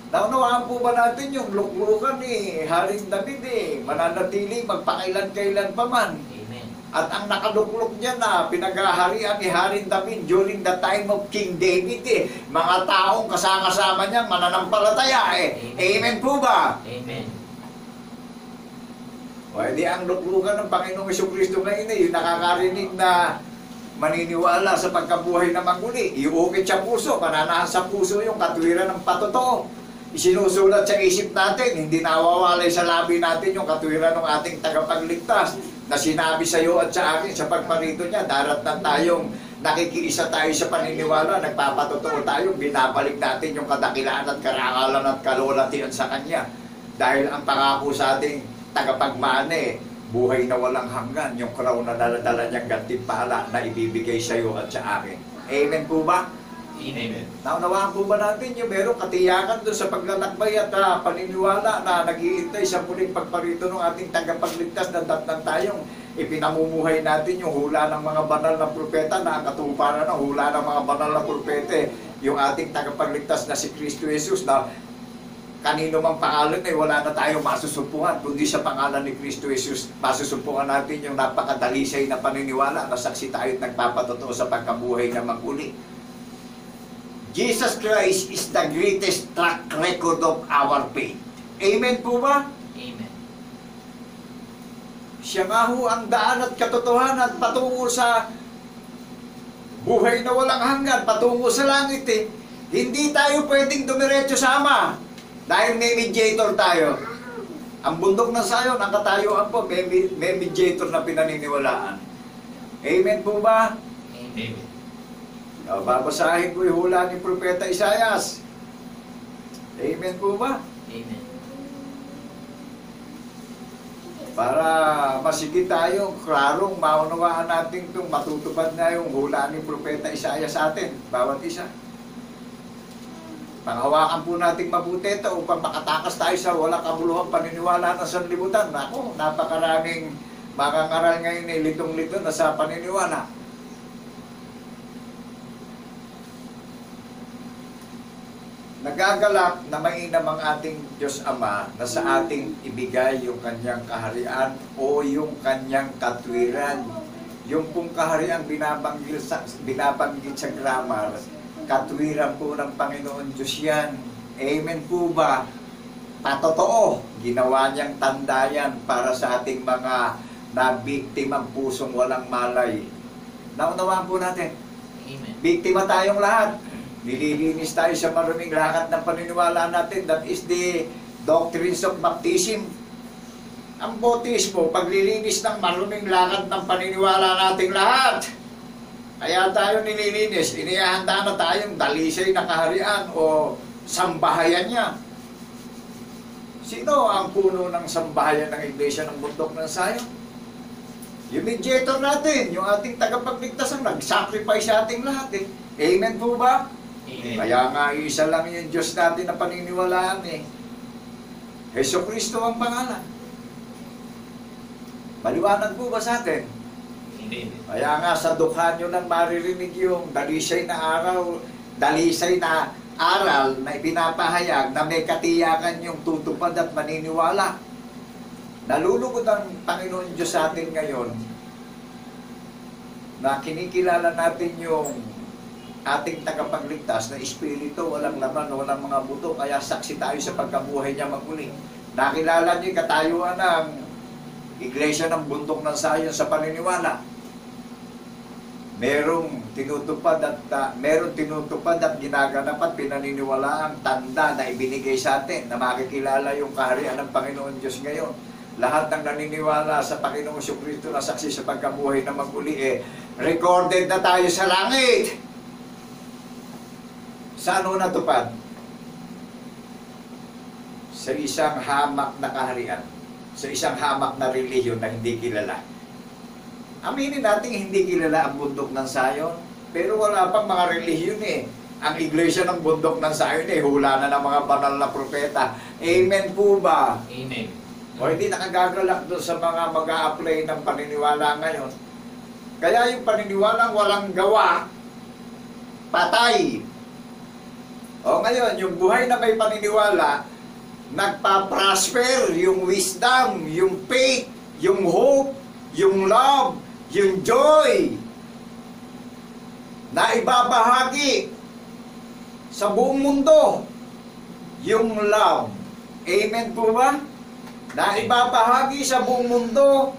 Naunawaan po ba natin yung luklukan ni Haring David mananatili magpakailan-kailan pa man. Amen. At ang nakaluklok niya na pinaghaharian ni Haring David during the time of King David mga taong kasama niya mananampalataya Amen po ba? Amen. O di ang luklukan ng Panginoong Jesucristo ngayon yung nakakarinig na maniniwala sa pagkabuhay na maguli. Iukit sa puso, pananahan sa puso yung katwiran ng patotoo. Isinusulat sa isip natin, hindi nawawalay sa labi natin yung katwiran ng ating tagapagligtas na sinabi sa iyo at sa akin sa pagparito niya, darat tayong nakikiisa tayo sa paniniwala, nagpapatotoo tayo, binabalik natin yung kadakilaan at karangalan at kalulatian sa Kanya. Dahil ang pangako sa ating tagapagmane, buhay na walang hanggan, yung crown na daladala niyang gantimpala na ibibigay sa iyo at sa akin. Amen po ba? Amen. Naunawaan po ba natin yung merong katiyakan doon sa paglalakbay at paniniwala na nag-iintay sa muling pagparito ng ating tagapagligtas na datnan tayong ipinamumuhay natin yung hula ng mga banal na propeta na ang katuparan ng hula ng mga banal na propete, yung ating tagapagligtas na si Kristo Jesus na kanino mang pangalan wala na tayong masusumpungan kundi sa pangalan ni Kristo Jesus. Masusumpungan natin yung napakadalisay na paniniwala na saksi tayo at nagpapatotoo sa pagkabuhay na maguli. Jesus Christ is the greatest track record of our faith. Amen po ba? Amen. Siya nga ho ang daan at katotohanan patungo sa buhay na walang hanggan, patungo sa langit Hindi tayo pwedeng dumiretso sa Ama dahil may mediator tayo. Ang bundok ng Zion, ang katayuan po, may mediator na pinaniniwalaan. Amen po ba? Amen. Babasahin ko yung hula ni Propeta Isaias. Amen po ba? Amen. Para masigit tayo, klarong maunawaan natin itong matutupad na yung hula ni Propeta Isaiah sa atin, bawat isa. Panghawakan po natin mabuti ito upang makatakas tayo sa walang kabuluhang paniniwala ng sanlibutan. Ako, napakaraming makangaral ngayon ay litong-lito na sa paniniwala. Nagagalak na mainam ang ating Diyos Ama na sa ating ibigay yung kanyang kaharian o yung kanyang katwiran. Yung pong kaharian binabanggit sa grammar, katwiran po ng Panginoon Diyos yan. Amen po ba? Patotoo, ginawa niyang tandayan para sa ating mga nabiktimang pusong walang malay. Naunawaan po natin, Amen. biktima tayong lahat. Nililinis tayo sa maruming lakat ng paniniwala natin. That is the doctrines of baptism. Ang bautismo, paglilinis ng maruming lakat ng paniniwala nating lahat. Kaya tayo nililinis, inihahanda na tayong dalisay na kaharian o sambahayan niya. Sino ang puno ng sambahayan ng Iglesia ng Bundok ng Sion? Yung mediator natin, yung ating tagapagligtas ang nag-sacrifice sa ating lahat eh. Amen po ba? Amen. Kaya nga isa lang yung Diyos natin na paniniwalaan eh. Jesucristo ang pangalan. Maliwanag po ba sa atin? Amen. Kaya nga sa dukha nyo lang maririnig yung dalisay na araw, dalisay na aral na ipinapahayag na may katiyakan yung tutupad at maniniwala. Nalulugod ang Panginoon Diyos sa atin ngayon na kinikilala natin yung ating tagapagligtas na espiritu, walang laman, walang mga buto, kaya saksi tayo sa pagkabuhay niya magmuli. Nakilala niyo yung katayuan ng Iglesia ng Bundok ng Sion sa paniniwala. Merong tinutupad at ginaganap at pinaniniwala ang tanda na ibinigay sa atin na makikilala yung kaharian ng Panginoon Diyos ngayon. Lahat ng naniniwala sa Panginoong Jesucristo na saksi sa pagkabuhay na magmuli recorded na tayo sa langit. Saan ho natupad? Sa isang hamak na kaharian, sa isang hamak na relihiyon na hindi kilala. Aminin natin hindi kilala ang Bundok ng Sion, pero wala pang mga relihiyon eh. Ang Iglesia ng Bundok ng Sion hula na ng mga banal na propeta. Amen po ba? Amen. O hindi nakagagalak doon sa mga mag-a-apply ng paniniwala ngayon. Kaya yung paniniwalang walang gawa, patay. O ngayon, yung buhay na may paniniwala, nagpa-prosper yung wisdom, yung faith, yung hope, yung love, yung joy na ibabahagi sa buong mundo. Yung love. Amen po ba? Na ibabahagi sa buong mundo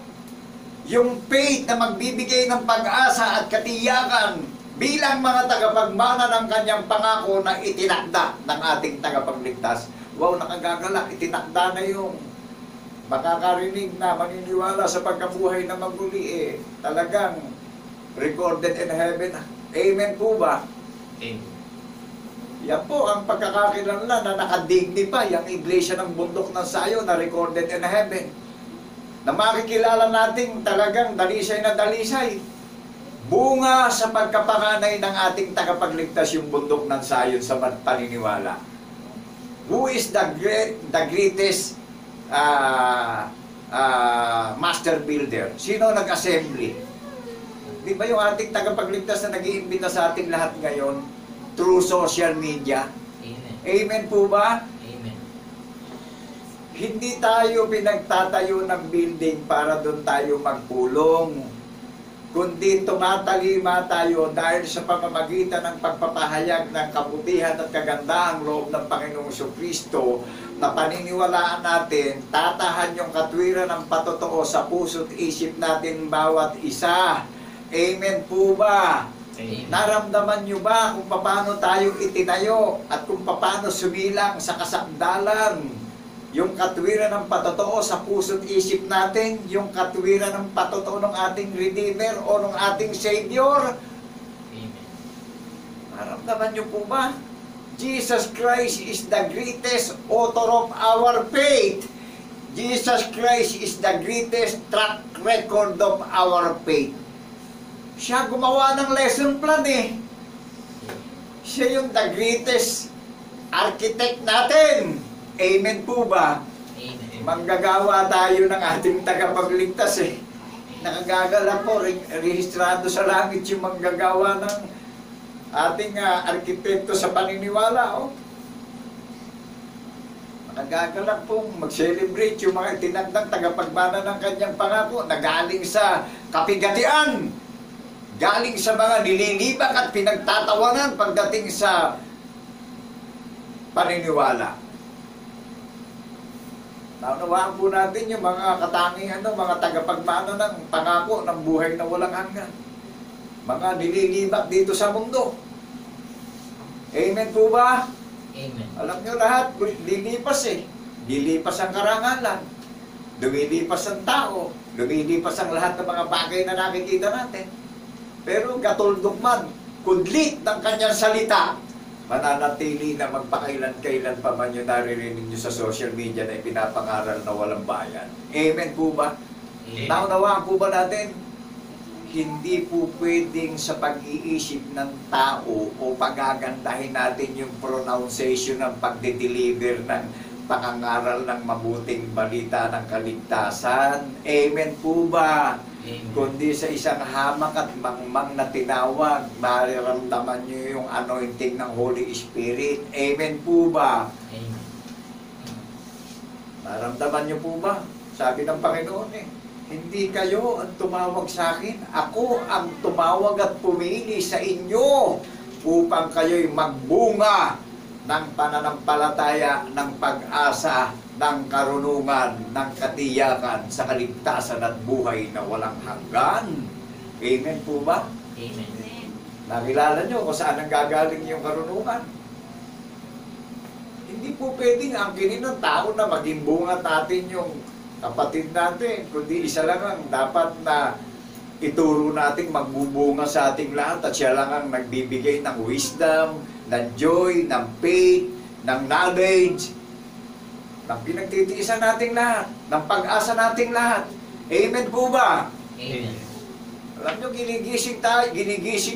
yung faith na magbibigay ng pag-asa at katiyakan bilang mga tagapagmana ng kanyang pangako na itinakda ng ating tagapagligtas. Wow, nakagagalak, itinakda na yung makakarinig na maniniwala sa pagkabuhay na maguli talagang recorded in heaven. Amen po ba? Amen. Yan po ang pagkakakilanlan na nakadignify ang Iglesia ng Bundok ng Sion na recorded in heaven. Na makikilala natin talagang dalisay na dalisay. Bunga sa pagkapanganay ng ating tagapagligtas yung Bundok ng Sion sa paniniwala. Who is the greatest master builder? Sino nag-assembly? Di ba yung ating tagapagligtas na nag-iimbita sa ating lahat ngayon through social media? Amen. Amen po ba? Amen. Hindi tayo pinagtatayo ng building para doon tayo magpulong, kundi tumatalima tayo dahil sa pamamagitan ng pagpapahayag ng kabutihan at kagandahang loob ng Panginoong Jesucristo na paniniwalaan natin, tatahan yung katwiran ng patotoo sa puso't isip natin bawat isa. Amen po ba? Amen. Naramdaman nyo ba kung paano tayo itinayo at kung paano sumilang sa kasakdalan? Yung katwiran ng patotoo sa puso't isip natin, yung katwiran ng patotoo ng ating Redeemer o ng ating Savior. Amen. Naramdaman nyo po ba? Jesus Christ is the greatest author of our faith. Jesus Christ is the greatest track record of our faith. Siya gumawa ng lesson plan eh. Siya yung the greatest architect natin. Amen po ba? Amen. Manggagawa tayo ng ating tagapagligtas eh. Nakagagala po, rehistrado sa langit yung manggagawa ng ating arkitekto sa paniniwala. Oh. Nakagagala pong mag-celebrate yung mga itinagdang tagapagmana ng kanyang pangako na galing sa kapigatian, galing sa mga nililibak at pinagtatawanan pagdating sa paniniwala. Naunawaan po natin yung mga katangian, mga tagapagmana ng pangako ng buhay na walang hanggan. Mga nililibak dito sa mundo. Amen po ba? Amen. Alam nyo lahat, lilipas eh. Lilipas ang karangalan. Lumilipas ang tao. Lumilipas ang lahat ng mga bagay na nakikita natin. Pero gatuldok man, kudlit ng kanyang salita, mananatili na magpakailan-kailan pa man yung naririnig nyo sa social media na ipinapangaral na walang bayan. Amen po ba? Amen. Naunawaan po ba natin? Hindi po pwedeng sa pag-iisip ng tao o pagagandahin natin yung pronunciation ng pagde-deliver ng pangangaral ng mabuting balita ng kaligtasan. Amen po ba? Amen. Kundi sa isang hamak at mangmang na tinawag, mariramdaman nyo yung anointing ng Holy Spirit. Amen po ba? Amen. Naramdaman nyo po ba? Sabi ng Panginoon hindi kayo ang tumawag sa akin, ako ang tumawag at pumili sa inyo upang kayo'y magbunga ng pananampalataya, ng pag-asa, ng karunungan, ng katiyakan sa kaligtasan at buhay na walang hanggan. Amen po ba? Amen. Nakilala nyo kung saan ang gagaling yung karunungan? Hindi po pwedeng angkinin ng tao na maging bunga natin yung kapatid natin, kundi isa lang ang dapat na ituro natin magbubunga sa ating lahat at siya lang ang nagbibigay ng wisdom, ng joy, ng faith, ng knowledge, ng pinagtitiisan nating lahat, ng pag-asa nating lahat. Amen po ba? Amen. Alam nyo, ginigising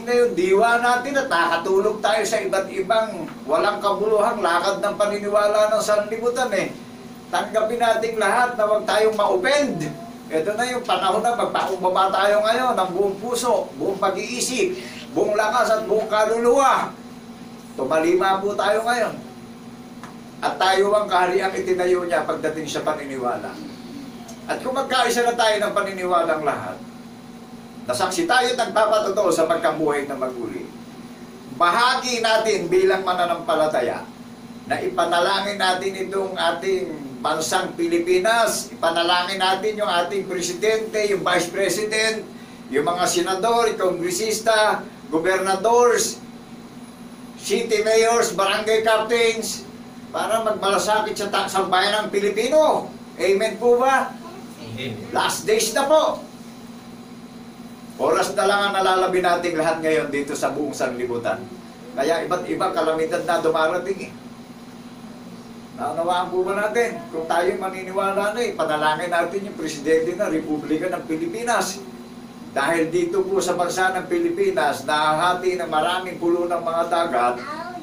na yung diwa natin at nakatulog tayo sa iba't ibang walang kabuluhang lakad ng paniniwala ng sanlibutan Tanggapin natin lahat na huwag tayong ma-offend. Ito na yung panahon na magpakumbaba tayo ngayon ng buong puso, buong pag-iisip, buong lakas at buong kaluluwa. Tumalima po tayo ngayon. At tayo ang kahariang itinayo niya pagdating sa paniniwala. At kung magkaisa na tayo ng paniniwalang lahat, nasaksi tayo at nagpapatotoo sa pagkabuhay na maguli, bahagi natin bilang mananampalataya na ipanalangin natin itong ating bansang Pilipinas, ipanalangin natin yung ating presidente, yung vice president, yung mga senador, kongresista, gobernadors, city mayors, barangay captains, para magmalasakit sa sambayan ng Pilipino. Amen po ba? Amen. Last days na po. Oras na lang ang nalalabi natin lahat ngayon dito sa buong sanlibutan. Kaya iba't ibang kalamidad na dumarating Naunawaan po ba natin? Kung tayo maniniwala na panalangin natin yung presidente ng Republika ng Pilipinas. Dahil dito po sa bansa ng Pilipinas, nahahati ng maraming pulo ng mga dagat,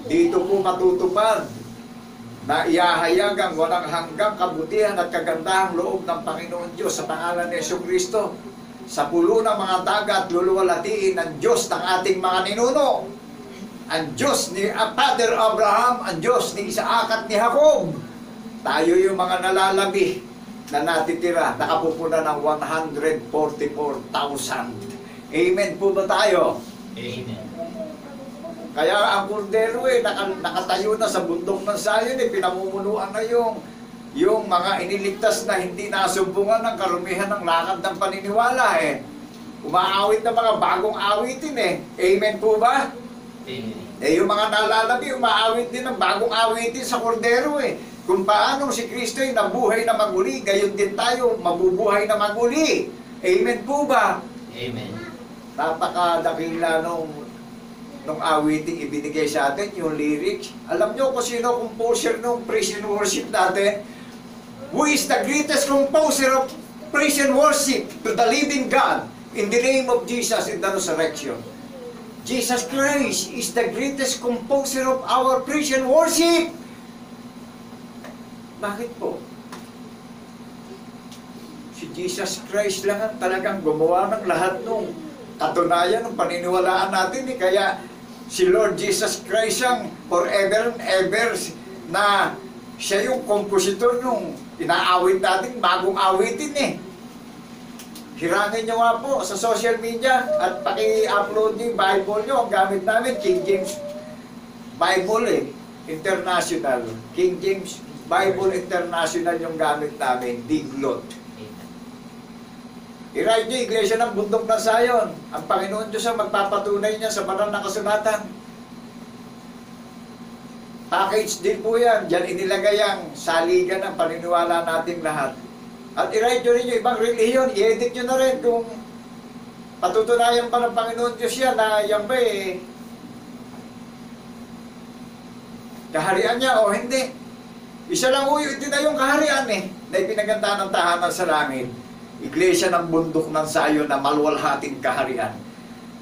dito po matutupad na iahayag ang walang hanggang kabutihan at kagandahang loob ng Panginoon Diyos sa pangalan ni Jesucristo. Sa pulo ng mga dagat, luluwalatiin ang Diyos ng ating mga ninuno. Ang Diyos ni Father Abraham, ang Diyos ni Isaac at ni Jacob. Tayo yung mga nalalabi na natitira, nakapupunan ng 144,000. Amen po ba tayo? Amen. Kaya ang kordero nakatayo na sa bundok ng Zion, pinamumunuan na yung mga iniligtas na hindi nasumbungan ng karumihan ng lakad ng paniniwala Umaawit na mga bagong awitin Amen po ba? Amen. Yung mga nalalabi, umaawit din ng bagong awitin sa kordero Kung paano si Kristo ay nabuhay na maguli, gayon din tayo mabubuhay na maguli. Amen po ba? Amen. Napakadakila nung awiting ibinigay sa atin, yung lyrics. Alam nyo kung sino composer nung praise and worship natin? who is the greatest composer of praise and worship to the living God in the name of Jesus in the resurrection. Jesus Christ is the greatest composer of our praise and worship. Bakit po? Si Jesus Christ lang ang talagang gumawa ng lahat nung katunayan ng paniniwalaan natin. Kaya si Lord Jesus Christ ang forever and ever na siya yung kompositor nung inaawit natin, bagong awitin Hirangin nyo nga po sa social media at paki-upload nyo yung Bible nyo. Ang gamit namin, King James Bible International. King James Bible International yung gamit namin, Diglot. I-write nyo, Iglesia ng Bundok ng Sayon. Ang Panginoon Diyos ang magpapatunay niya sa banal na kasulatan. Package din po yan. Diyan inilagay ang saligan ng paniniwala nating lahat. At i-write nyo rin yung ibang relihiyon. I-edit nyo na rin kung patutunayan pa ng Panginoon Diyos yan na yan ba kaharian niya o hindi. Isa lang uyo, ito na yung kaharian na ipinaganda ng tahanan sa langit. Iglesia ng Bundok ng Sayon na maluwalhating kaharian.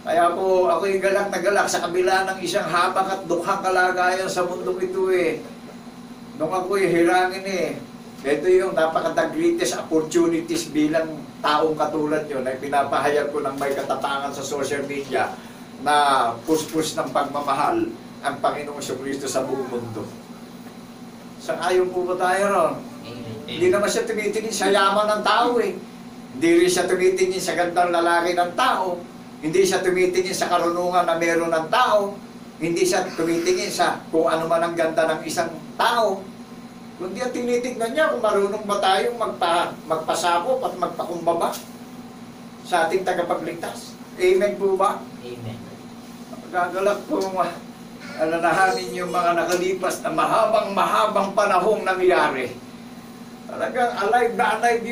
Kaya po ako'y galak na galak sa kabila ng isang habang at dukhang kalagayan sa mundong ito Nung ako'y hirangin ito yung napaka-the greatest opportunities bilang taong katulad nyo na pinapahayag ko ng may katapangan sa social media na puspos ng pagmamahal ang Panginoong Jesucristo sa buong mundo. Sang-ayon po ba tayo ron? Hindi naman siya tumitingin sa yaman ng tao Hindi rin siya tumitingin sa gandang lalaki ng tao. Hindi siya tumitingin sa karunungan na meron ng tao. Hindi siya tumitingin sa kung ano man ang ganda ng isang tao. Kundi ang tinitignan niya kung marunong ba tayong magpasakop at magpakumbaba sa ating tagapagligtas. Amen po ba? Amen. Gagalak po alalahanin yung mga nakalipas na mahabang panahong nangyari. Talagang alive na alive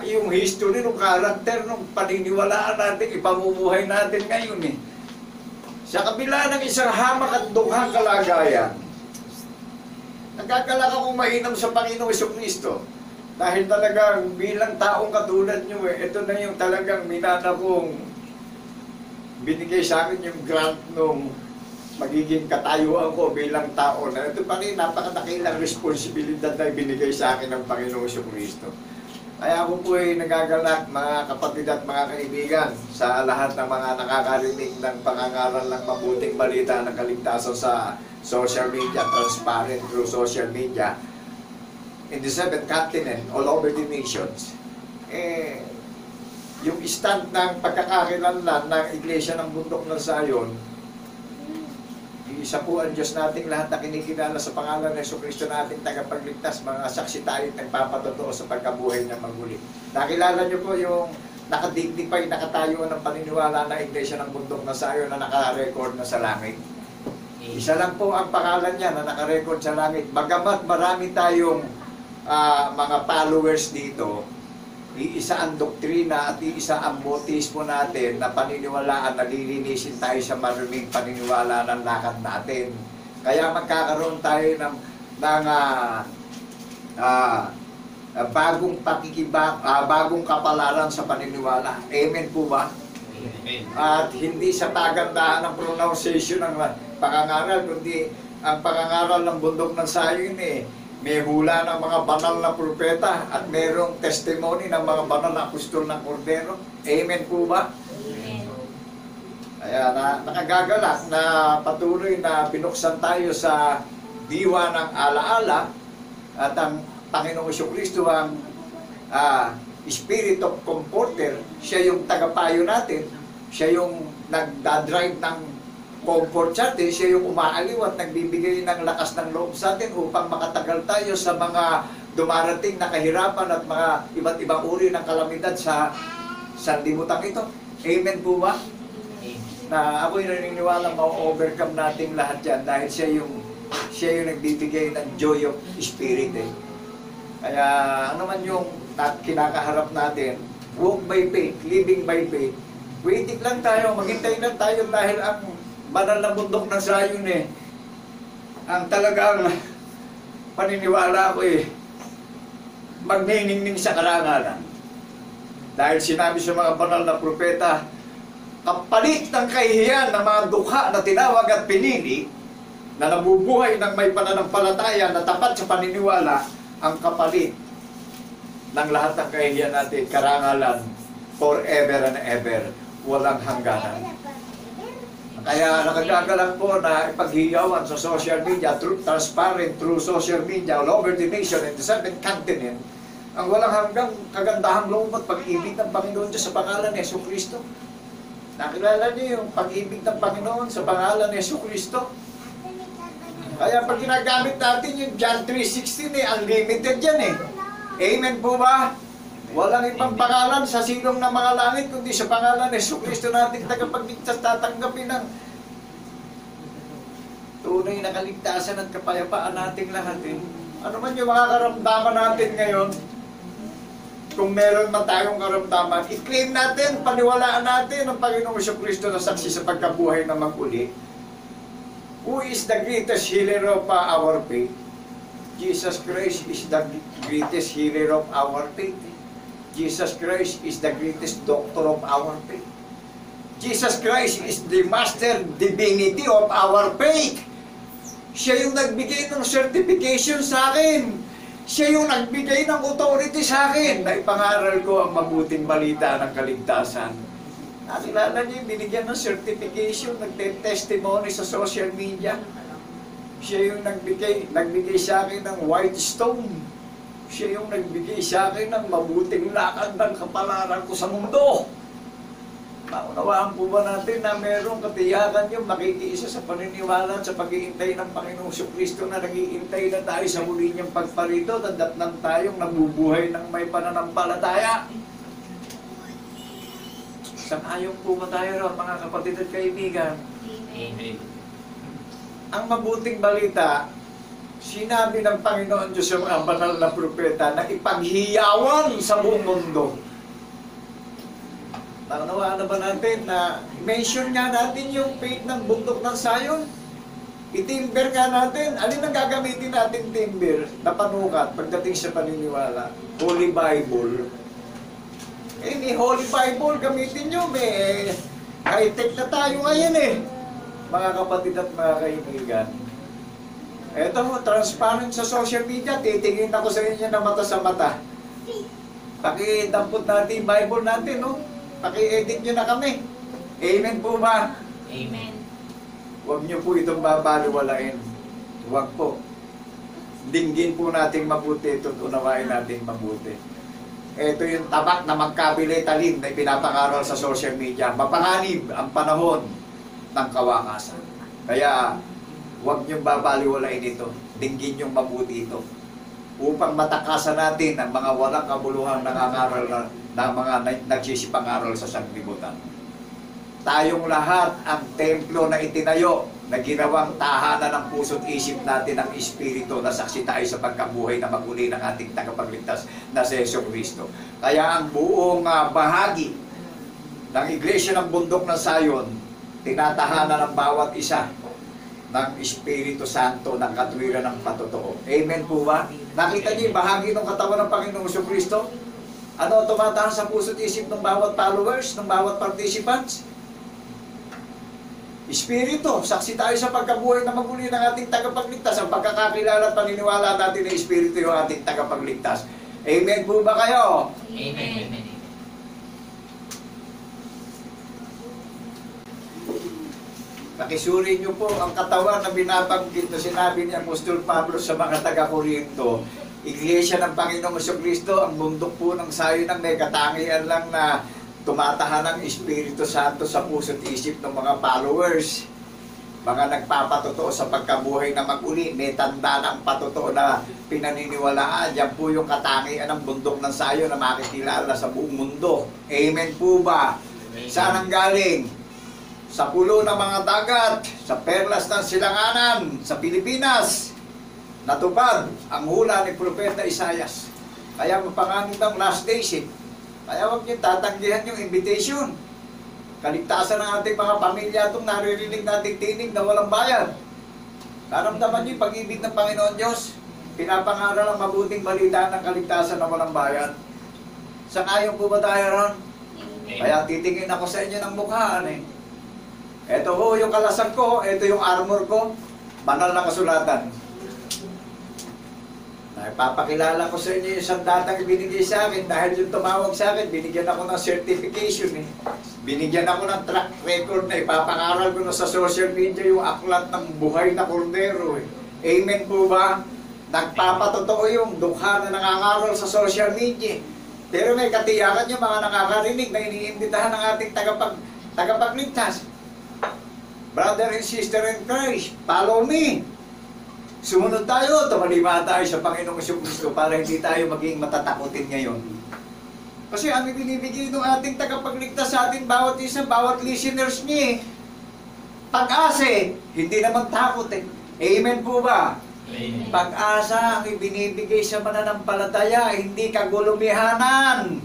yung history, yung karakter, yung paniniwalaan natin, ipamumuhay natin ngayon Sa kabila ng isang hamak at dukhang kalagayan, nagkakalak akong mainam sa Panginoong Jesucristo. Dahil talagang bilang taong katulad nyo ito na yung talagang minana kong binigay sa akin yung grant nung magiging katayuan ko bilang tao. Na ito pa rin napakadakilang responsibilidad na binigay sa akin ng Panginoong Jesucristo. Kaya ako po nagagalak mga kapatid at mga kaibigan sa lahat ng mga nakakarinig ng pangangaral ng mabuting balita ng kaligtasan sa social media, transparent through social media, in the 7th continent, all over the nations. Yung stand ng pagkakakilanlan ng Iglesia ng Bundok ng Sayon, isa po ang Diyos nating lahat na kinikilala sa pangalan ng Jesucristo nating tagapagligtas, mga saksi tayo nagpapatotoo sa pagkabuhay ng maguli. Nakilala niyo po yung nakadignify, nakatayuan ng paniniwala ng Iglesia ng Bundok ng Sayon na naka-record na sa langit. Isa lang po ang pangalan niya na naka-record sa langit. Bagamat marami tayong mga followers dito, iisa ang doktrina at iisa ang motismo natin na paniniwalaan, nalilinisin tayo sa maruming paniniwala ng lakad natin. Kaya magkakaroon tayo ng bagong kapalaran sa paniniwala. Amen po ba? Amen. At hindi sa kagandahan ng pronunciation ng pangangaral, kundi ang pangangaral ng Bundok ng Sayon may hula ng mga banal na propeta at mayroong testimony ng mga banal na apostol ng Kordero. Amen po ba? Amen. Kaya nakagagalak na patuloy na binuksan tayo sa diwa ng alaala at ang Panginoong Jesucristo ang Spirit of Comforter. Siya yung tagapayo natin. Siya yung nagdadrive ng comfort sa atin. Siya yung umaaliw at nagbibigay ng lakas ng loob sa atin upang makatagal tayo sa mga dumarating na kahirapan at mga iba't ibang uri ng kalamidad sa sanlibutan ito. Amen po ba? Na ako'y naniniwala ma-overcome natin lahat yan dahil siya yung nagbibigay ng joy of spirit Kaya ano man yung kinakaharap natin, walk by faith, living by faith. Waiting lang tayo, maghintay lang tayo dahil ang banal na bundok ng Sayon ang talagang paniniwala ko magniningning sa karangalan. Dahil sinabi sa mga banal na propeta, kapalit ng kahihiyan ng mga dukha na tinawag at pinili, na nabubuhay ng may pananampalataya na tapat sa paniniwala, ang kapalit ng lahat ng kahihiyan natin, karangalan, forever and ever, walang hangganan. Kaya nakagagalak po na ipaghiyawan sa social media, transparent through social media all over the nation and the 7th continent, ang walang hanggang kagandahang loob at pag-ibig ng Panginoon Diyos sa pangalan ni Jesucristo. Nakilala niyo yung pag-ibig ng Panginoon sa pangalan ni Jesucristo? Kaya pag ginagamit natin yung John 3:16, unlimited yan eh. Amen po ba? Walang ibang pangalan sa silong ng mga langit kundi sa pangalan ni Jesucristo natin tagapagligtas, tatanggapin ng tunay na kaligtasan at kapayapaan nating lahat eh. Ano man yung mga karamdaman natin ngayon, kung meron man tayong karamdaman, i-claim natin, paniwalaan natin ang Panginoong Jesucristo na saksi sa pagkabuhay na mag-uli. Who is the greatest healer of our faith? Jesus Christ is the greatest healer of our faith. Jesus Christ is the greatest doctor of our faith. Jesus Christ is the master divinity of our faith. Siya yung nagbigay ng certification sa akin. Siya yung nagbigay ng authority sa akin na ipangaral ko ang mabuting balita ng kaligtasan. Nakilala niyo yung binigyan ng certification, nagte-testimony sa social media. Siya yung nagbigay sa akin ng white stone. Siya yung nagbigay sa akin ng mabuting lakad ng kapalaran ko sa mundo. Maunawaan po ba natin na merong katiyakan yung makikiisa sa paniniwala at sa pag-iintay ng Panginoong Jesucristo na nag-iintay na tayo sa muli niyang pagparito at datnan tayong nabubuhay ng may pananampalataya. Sang-ayon po ba tayo ron, mga kapatid at kaibigan? Amen. Ang mabuting balita, sinabi ng Panginoon Diyos sa mga banal na propeta na ipaghiyawan sa buong mundo. Naunawaan na ba natin na mention nga natin yung faith ng bundok ng Zion? I-timber nga natin. Alin ang gagamitin natin timber na panukat pagdating sa paniniwala? Holy Bible. May Holy Bible gamitin nyo. May high-tech na tayo ngayon eh. Mga kapatid at mga kaibigan. Eto, transparent sa social media. Titingin ako sa inyo na mata sa mata. Pakidampot natin yung Bible natin, no? Paki-edit nyo na kami. Amen po ba? Amen. Huwag nyo po itong babaliwalain. Huwag po. Dinggin po natin mabuti ito at unawain natin mabuti. Ito yung tabak na magkabili-talin na ipinapangaral sa social media. Mapanganib ang panahon ng kawakasan. Kaya huwag nyo babaliwalain ito. Dinggin nyo mabuti ito. Upang matakasan natin ang mga walang kabuluhang nangangaral na mga nagsisipangaral sa sanglibutan. Tayong lahat ang templo na itinayo na ginawang tahanan ng puso't isip natin ng Espiritu na saksi tayo sa pagkabuhay na maguli ng ating tagapagligtas na si Jesucristo. Kaya ang buong bahagi ng Iglesia ng Bundok ng Zion, tinatahanan ng bawat isa ng Espiritu Santo ng katwiran ng patotoo. Amen po ba? Nakita niyo yung bahagi ng katawan ng Panginoong Jesucristo? Ano tumatahan sa puso't isip ng bawat followers, ng bawat participants? Espiritu, saksi tayo sa pagkabuhay na maguli ng ating tagapagligtas. Ang pagkakakilala at paniniwala natin na Espiritu yung ating tagapagligtas. Amen po ba kayo? Amen. Amen. Nakisuri niyo po ang katawan na binabanggit na sinabi ni Apostol Pablo sa mga taga-Korinto. Iglesia ng Panginoong Jesucristo, ang bundok po ng Zion ang may katangian lang na tumatahan ng Espiritu Santo sa puso't isip ng mga followers. Mga nagpapatotoo sa pagkabuhay na mag-uli, may tanda ng patotoo na pinaniniwalaan. Yan po yung katangian ng bundok ng Zion na makikilala sa buong mundo. Amen po ba? Saan ang galing? Sa pulo ng mga dagat, sa perlas ng silanganan, sa Pilipinas, natupad ang hula ni Propeta Isaias. Kaya mapanganib ang last days eh. Kaya huwag niyo tatanggihan yung invitation. Kaligtasan ng ating mga pamilya itong naririnig nating tinig na walang bayad. Naramdaman niyo yung pag-ibig ng Panginoon Diyos. Pinapangaral ang mabuting balita ng kaligtasan ng walang bayan. Sangayon po ba tayo ron? Amen. Kaya titingin ako sa inyo ng mukhaan eh. Ito ho yung kalasag ko, ito yung armor ko, banal na kasulatan. Ipapakilala ko sa inyo yung sandatang ibinigay sa akin dahil yung tumawag sa akin, binigyan ako ng certification eh. Binigyan ako ng track record na ipapangaral ko na sa social media yung aklat ng buhay na kordero eh. Amen po ba? Nagpapatotoo yung dukha na nangangaral sa social media. Pero may katiyakan yung mga nakakarinig na iniimbitahan ng ating tagapagligtas. Brother and sister in Christ, follow me. Sumunod tayo, tumalima tayo sa Panginoong Kristo para hindi tayo maging matatakutin ngayon. Kasi ang ibinibigay ng ating tagapagligtas sa atin, bawat isa, bawat listeners niya, pag-asa, hindi naman takot eh. Amen po ba? Amen. Pag-asa ang ibinibigay sa mananampalataya, hindi kagulumihanan.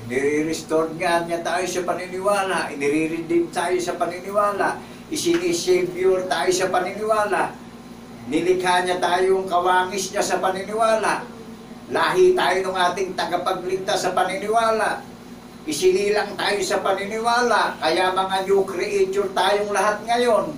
Nire-restore nga niya tayo sa paniniwala, inire-redeem tayo sa paniniwala, isinisavior tayo sa paniniwala, nilikha niya tayong kawangis niya sa paniniwala, lahi tayo ng ating tagapagligtas sa paniniwala, isinilang tayo sa paniniwala, kaya mga new creature tayong lahat ngayon,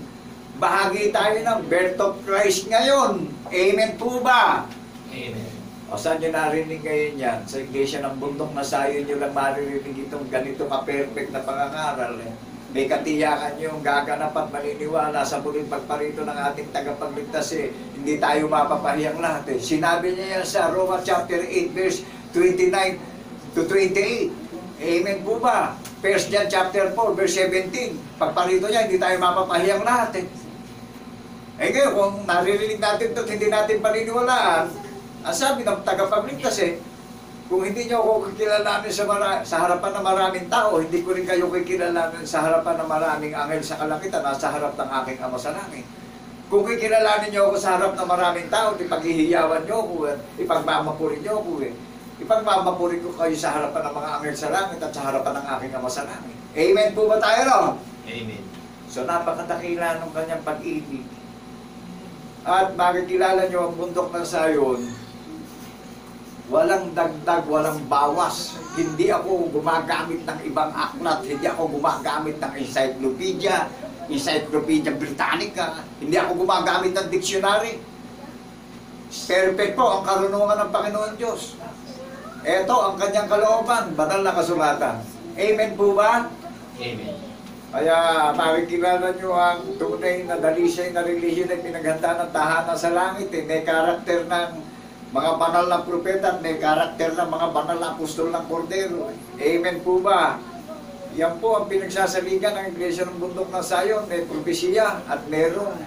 bahagi tayo ng birth of Christ ngayon. Amen po ba? Amen. O saan nyo narinig ngayon yan? Sa iglesia ng bundok na sayo nyo lang maririnig itong ganito ka-perfect na pangangaral eh. May katiyakan yung gaganap at maniniwala sa muling pagparito ng ating tagapagligtas eh. Hindi tayo mapapahiyang lahat eh. Sinabi niya yan sa Romans chapter 8 verse 29 to 28. Amen po ba? 1 John chapter 4 verse 17. Pagparito niya, hindi tayo mapapahiyang lahat eh. Eh ngayon, kung naririnig natin ito at hindi natin paniniwalaan, ang sabi ng tagapagligtas eh, kung hindi nyo ako kikilalanin sa harapan ng maraming tao, hindi ko rin kayo kikilalanin sa harapan ng maraming anghel sa kalangitan, nasa harap ng aking Ama sa langit. Kung kikilalanin nyo ako sa harap ng maraming tao, ipaghihiyawan nyo ako, ipagmamapurin nyo ako ipagmamapurin ko kayo sa harapan ng mga anghel sa langit at sa harapan ng aking Ama sa langit. Amen po ba tayo, no? Amen. So napakadakila ng kanyang pag-ibig. At makikilala nyo ang bundok ng Sayon, walang dagdag, walang bawas. Hindi ako gumagamit ng ibang aklat, hindi ako gumagamit ng Encyclopedia Britannica, hindi ako gumagamit ng dictionary. Perfect po ang karunungan ng Panginoon Diyos. Ito ang kanyang kalooban, banal na kasulatan. Amen po ba? Amen. Kaya makikilala nyo ang tunay na dalisay na relihiyon na pinaghanda ng tahanan sa langit. May karakter ng mga banal na propeta at may karakter ng mga banal na apostol ng Kordero. Amen po ba? Yan po ang pinagsasaligan ng Iglesia ng Bundok ng Sayon. May propesya at merong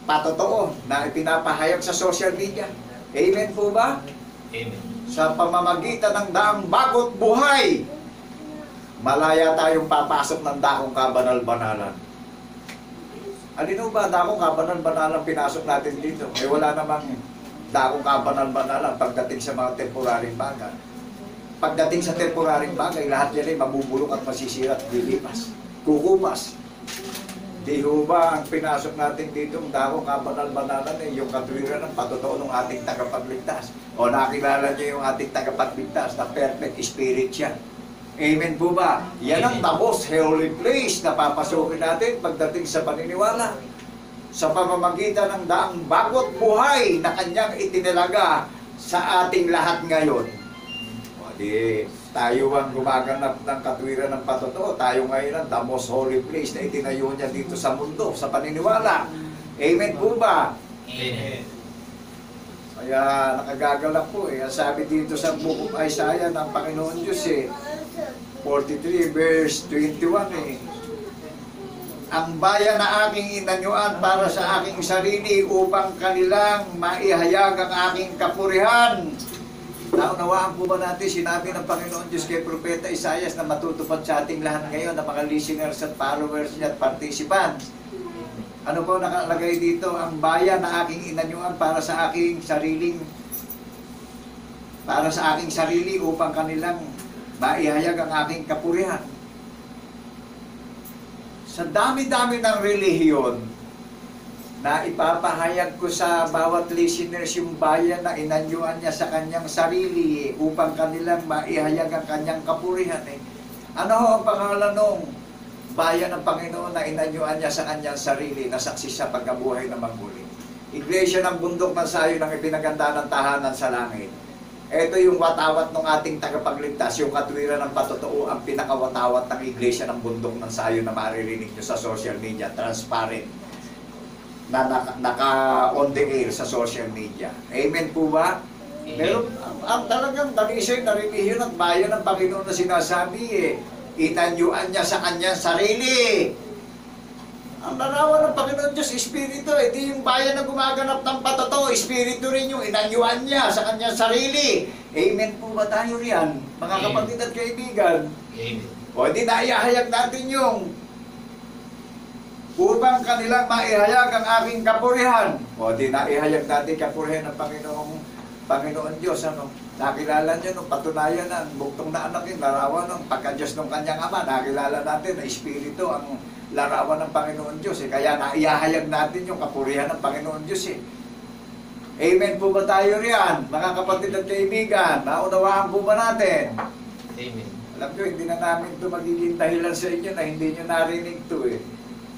patotoo na ipinapahayag sa social media. Amen po ba? Amen. Sa pamamagitan ng daang bagot buhay, malaya tayong papasok ng dakong kabanal-banalan. Alin ba dakong kabanal-banalan pinasok natin dito? Eh wala namang dakong kabanal-banalan pagdating sa mga temporaryong bagay. Pagdating sa temporaryong bagay, lahat yan ay mabubulok at masisira at lilipas. Kukupas. Di ho ba ang pinasok natin dito, ang dakong kabanal-banalan eh, yung katwiran ng patotoo ng ating tagapagligtas. O nakilala niyo yung ating tagapagligtas na perfect spirit siya. Amen po ba? Yan ang the most holy place na papasukin natin pagdating sa paniniwala. Sa pamamagitan ng daang bagot buhay na kanyang itinilaga sa ating lahat ngayon. O di, tayo ang gumaganap ng katwiran ng patotoo. Tayo ngayon ang the most holy place na itinayo niya dito sa mundo, sa paniniwala. Amen po ba? Amen. Kaya nakagagalak po eh. Sabi dito sa Book of Isaiah ng Panginoon Diyos eh, 43 verse 21 eh, ang bayan na aking inanyuan para sa aking sarili upang kanilang maihayag ang aking kapurihan. Naunawaan po ba natin sinabi ng Panginoon Diyos kay Propeta Isaias na matutupad sa ating lahat ngayon na mga listeners at followers niya at participants? Ano po nakalagay dito? Ang bayan na aking inanyuan para sa aking sarili upang kanilang maihayag ang aking kapurihan. Sa dami-dami ng relihiyon, na ipapahayag ko sa bawat listeners yung bayan na inanyuan niya sa kanyang sarili upang kanilang maihayag ang kanyang kapurihan. Ano ho ang pangalan nung bayan ng Panginoon na inanyuan niya sa kanyang sarili na saksi sa pagkabuhay na magmuli? Iglesia ng bundok ng Sayon ang ipinaganda ng tahanan sa langit. Ito yung watawat ng ating tagapagligtas, yung katwiran ng patotoo, ang pinakawatawat ng Iglesia ng bundok ng Sayon na maririnig nyo sa social media, transparent, na naka on the air sa social media. Amen po ba? Meron ang talagang dalisay na relihiyon at bayan ng Panginoon na sinasabi inanyuan niya sa kanyang sarili. Ang larawan ng Panginoon Diyos, Espiritu, di yung bayan na gumaganap ng patotoo, Espiritu rin yung inanyuan niya sa kanyang sarili. Amen po ba tayo riyan, mga kapatid at kaibigan? Amen. O di naihahayag natin yung upang kanilang maihayag ang aking kapurihan. O di naihayag natin kapurihan ng Panginoon Diyos. Ano? Nakilala niyo nung patunayan na buktong na anak yung larawan ng pagka-Diyos ng kanyang ama. Nakilala natin na Espiritu ang larawan ng Panginoon Diyos. Kaya naihahayag natin yung kapurihan ng Panginoon Diyos. Amen po ba tayo riyan, mga kapatid at kaibigan? Naunawaan po ba natin? Amen. Alam nyo, hindi na namin ito magiging dahilan sa inyo na hindi nyo narinig ito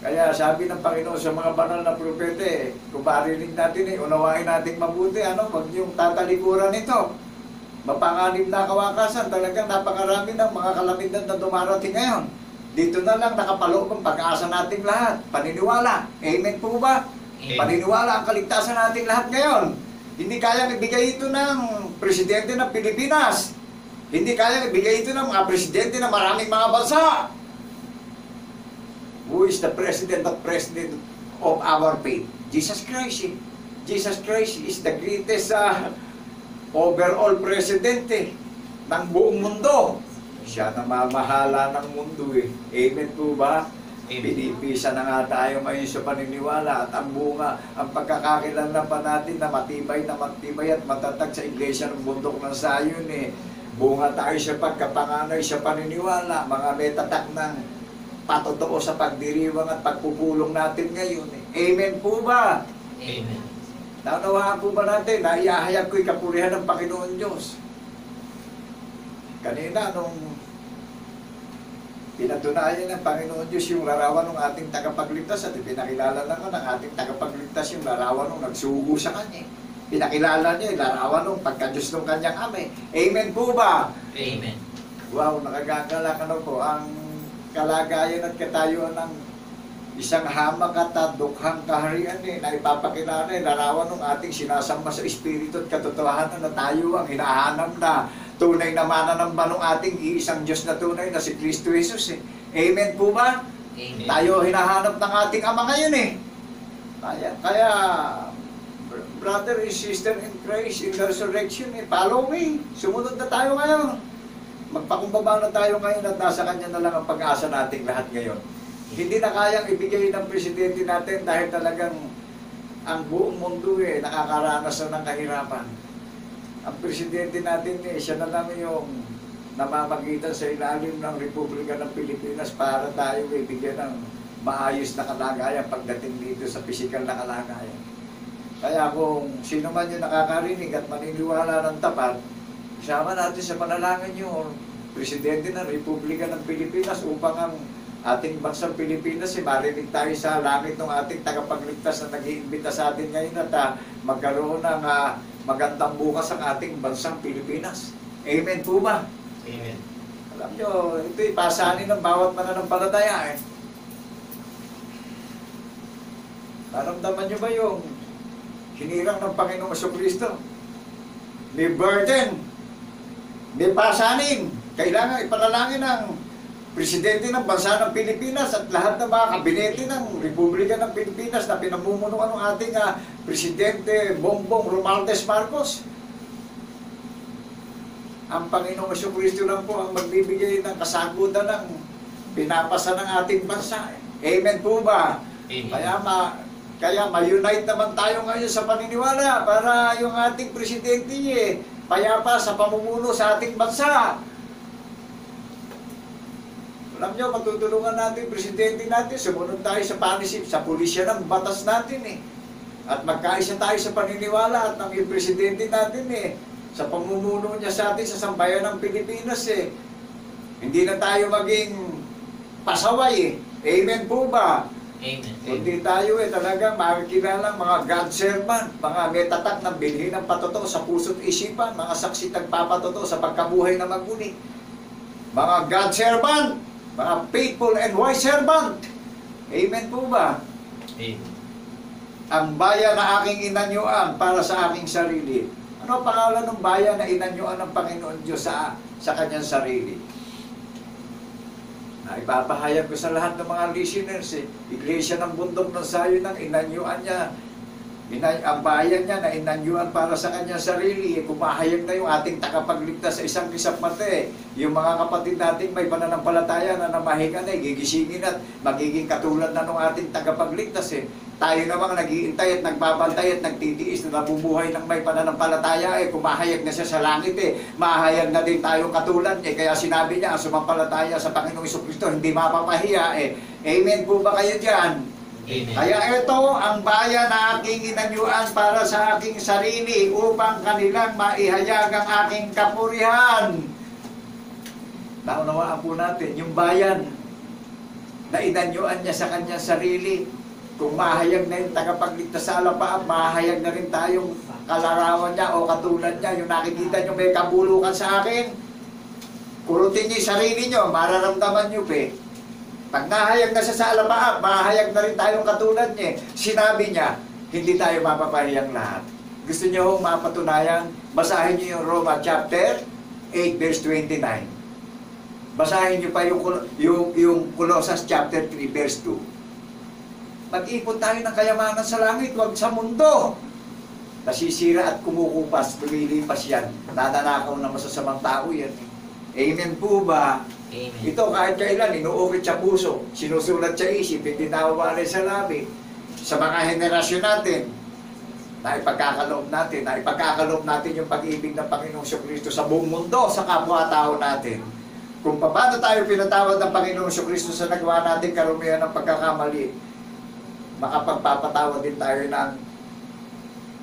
Kaya sabi ng Panginoon sa mga banal na propete, kung marinig natin unawain natin mabuti, huwag niyong tatalikuran ito. Mapanganib na kawakasan, talagang napakarami ng mga kalamidad na dumarating ngayon. Dito na lang nakapaloob ang pag-asa nating lahat. Paniniwala. Amen po ba? Amen. Paniniwala ang kaligtasan nating lahat ngayon. Hindi kayang ibigay ito ng presidente ng Pilipinas. Hindi kayang ibigay ito ng mga presidente ng maraming mga bansa. Who is the president of our faith? Jesus Christ. Jesus Christ is the greatest overall presidente ng buong mundo. Siya na mamahala ng mundo Amen po ba? Pinipisa na nga tayo ngayon sa paniniwala at ang bunga, ang pagkakakilanlan pa natin na matibay at matatag sa Iglesia ng bundok ng Sayon bunga tayo sa pagkapanganay sa paniniwala, mga metatak ng patotoo sa pagdiriwang at pagpupulong natin ngayon. Amen po ba? Amen. Naunawaan po ba natin na iahayag ko'y kapurihan ng Panginoon Diyos? Kanina nung pinatunayan ng Panginoon Diyos yung larawan ng ating tagapagligtas at pinakilala naman ng ating tagapagligtas yung larawan ng nagsugo sa Kanya. Pinakilala niya yung larawan ng pagka-Diyos ng Kanyang Ama. Amen po ba? Amen. Wow, nakagagalak po ang kalagayan at katayuan ng isang hamak at dukhang kaharian na ipapakilala larawan ng ating sinasamba sa Espiritu at katotohanan na tayo ang hinahanap na tunay na mananamba ng ating iisang Diyos na tunay na si Kristo Jesus Amen po ba? Amen. Tayo hinahanap ng ating Ama ngayon Kaya brother and sister in Christ in the resurrection follow me. Sumunod na tayo ngayon. Magpakumbaba na tayo ngayon at nasa Kanya na lang ang pag-asa nating lahat ngayon. Hindi na kayang ibigay ng presidente natin dahil talagang ang buong mundo nakakaranas na ng kahirapan. Ang presidente natin siya na lang yung namamagitan sa ilalim ng Republika ng Pilipinas para tayo bigyan ng maayos na kalagayan pagdating dito sa pisikal na kalagayan. Kaya kung sino man yung nakakarinig at maniniwala ng tapat, isama natin sa panalangin yung presidente ng Republika ng Pilipinas upang ang ating bansang Pilipinas marinig tayo sa langit ng ating tagapagligtas na nag-iimbita sa atin ngayon at magkaroon ng magandang bukas ang ating bansang Pilipinas. Amen po ba? Amen. Alam nyo, ito'y pasanin ng bawat mananampalataya Naramdaman nyo ba yung hinirang ng Panginoong Jesucristo? May burden, may pasanin. Kailangan ipanalangin ng presidente ng bansa ng Pilipinas at lahat ng mga kabinete ng Republika ng Pilipinas na pinamumunuan ng ating presidente Bongbong Romualdez Marcos. Ang Panginoong Jesucristo lang po ang magbibigay ng kasagutan ng pinapasa ng ating bansa. Amen po ba? Amen. Kaya ma-unite naman tayo ngayon sa paniniwala para yung ating presidente payapa sa pamumuno sa ating bansa. Alam nyo, matutulungan natin, presidente natin, sumunod tayo sa panisip, sa pulisya ng batas natin eh. At magkaisa tayo sa paniniwala at ng presidente natin eh. Sa pamumuno niya sa atin, sa sambayan ng Pilipinas eh. Hindi na tayo maging pasaway eh. Amen po ba? Amen. Hindi tayo eh talagang makikilala mga God servant, mga may tatak ng bilhin ng patotoo sa puso't isipan, mga saksi nagpapatotoo sa pagkabuhay na magmuli. Mga God servant, mga faithful and wise servant. Amen po ba? Amen. Ang bayan na aking inanyuan para sa aking sarili. Ano ang pangalan ng bayan na inanyuan ng Panginoon Diyos sa kanyang sarili? Na ipapahayag ko sa lahat ng mga listeners eh. Iglesia ng Bundok ng Sayon ang inanyuan niya. Ang bayan niya na inanyuan para sa kanyang sarili. Eh, kumahayag na yung ating takapagligtas sa isang kisap mate. Yung mga kapatid nating may pananampalataya na namahingan eh, gigisingin at magiging katulad na ng ating tagapagligtas eh. Tayo namang nag-iintay at nagbabantay at nagtitiis na nabubuhay ng may pananampalataya eh. Kumahayag na siya sa langit eh. Mahayag na din tayong katulad eh. Kaya sinabi niya, ang sumampalataya sa Panginoong Jesucristo hindi mapapahiya eh. Amen po ba kayo dyan? Amen. Kaya ito ang bayan na aking inanyuan para sa aking sarili upang kanilang maihayag ang aking kapurihan. Naunawaan po natin, yung bayan na inanyuan niya sa kanyang sarili. Kung mahayag na yung tagapagligtas sa alapaap, mahayag na rin tayong kalarawan niya o katulad niya. Yung nakikita niyo may kabulukan sa akin, kurutin niyo yung sarili niyo, mararamdaman niyo pe. Pag nahayag na siya sa alapaap, mahayag na rin tayong katulad niya. Sinabi niya, hindi tayo mapapahiyang lahat. Gusto niyo hong mapatunayan? Basahin niyo yung Roma chapter 8 verse 29. Basahin niyo pa yung Colossus chapter 3 verse 2. Mag-ipon tayo ng kayamanan sa langit, huwag sa mundo. Nasisira at kumukupas, lumilipas yan. Nananakaw ng masasamang tao yan. Amen po ba? Amen. Ito kahit kailan, inuukit sa puso, sinusulat sa isip, hindi nawawala sa labi. Sa mga henerasyon natin, na ipagkakaloob natin yung pag-ibig ng Panginoong Jesucristo sa buong mundo, sa kapwa-tao natin. Kung paano tayo pinatawad ng Panginoong Jesucristo sa nagawa natin karumihan ng pagkakamali, makapagpapatawad din tayo ng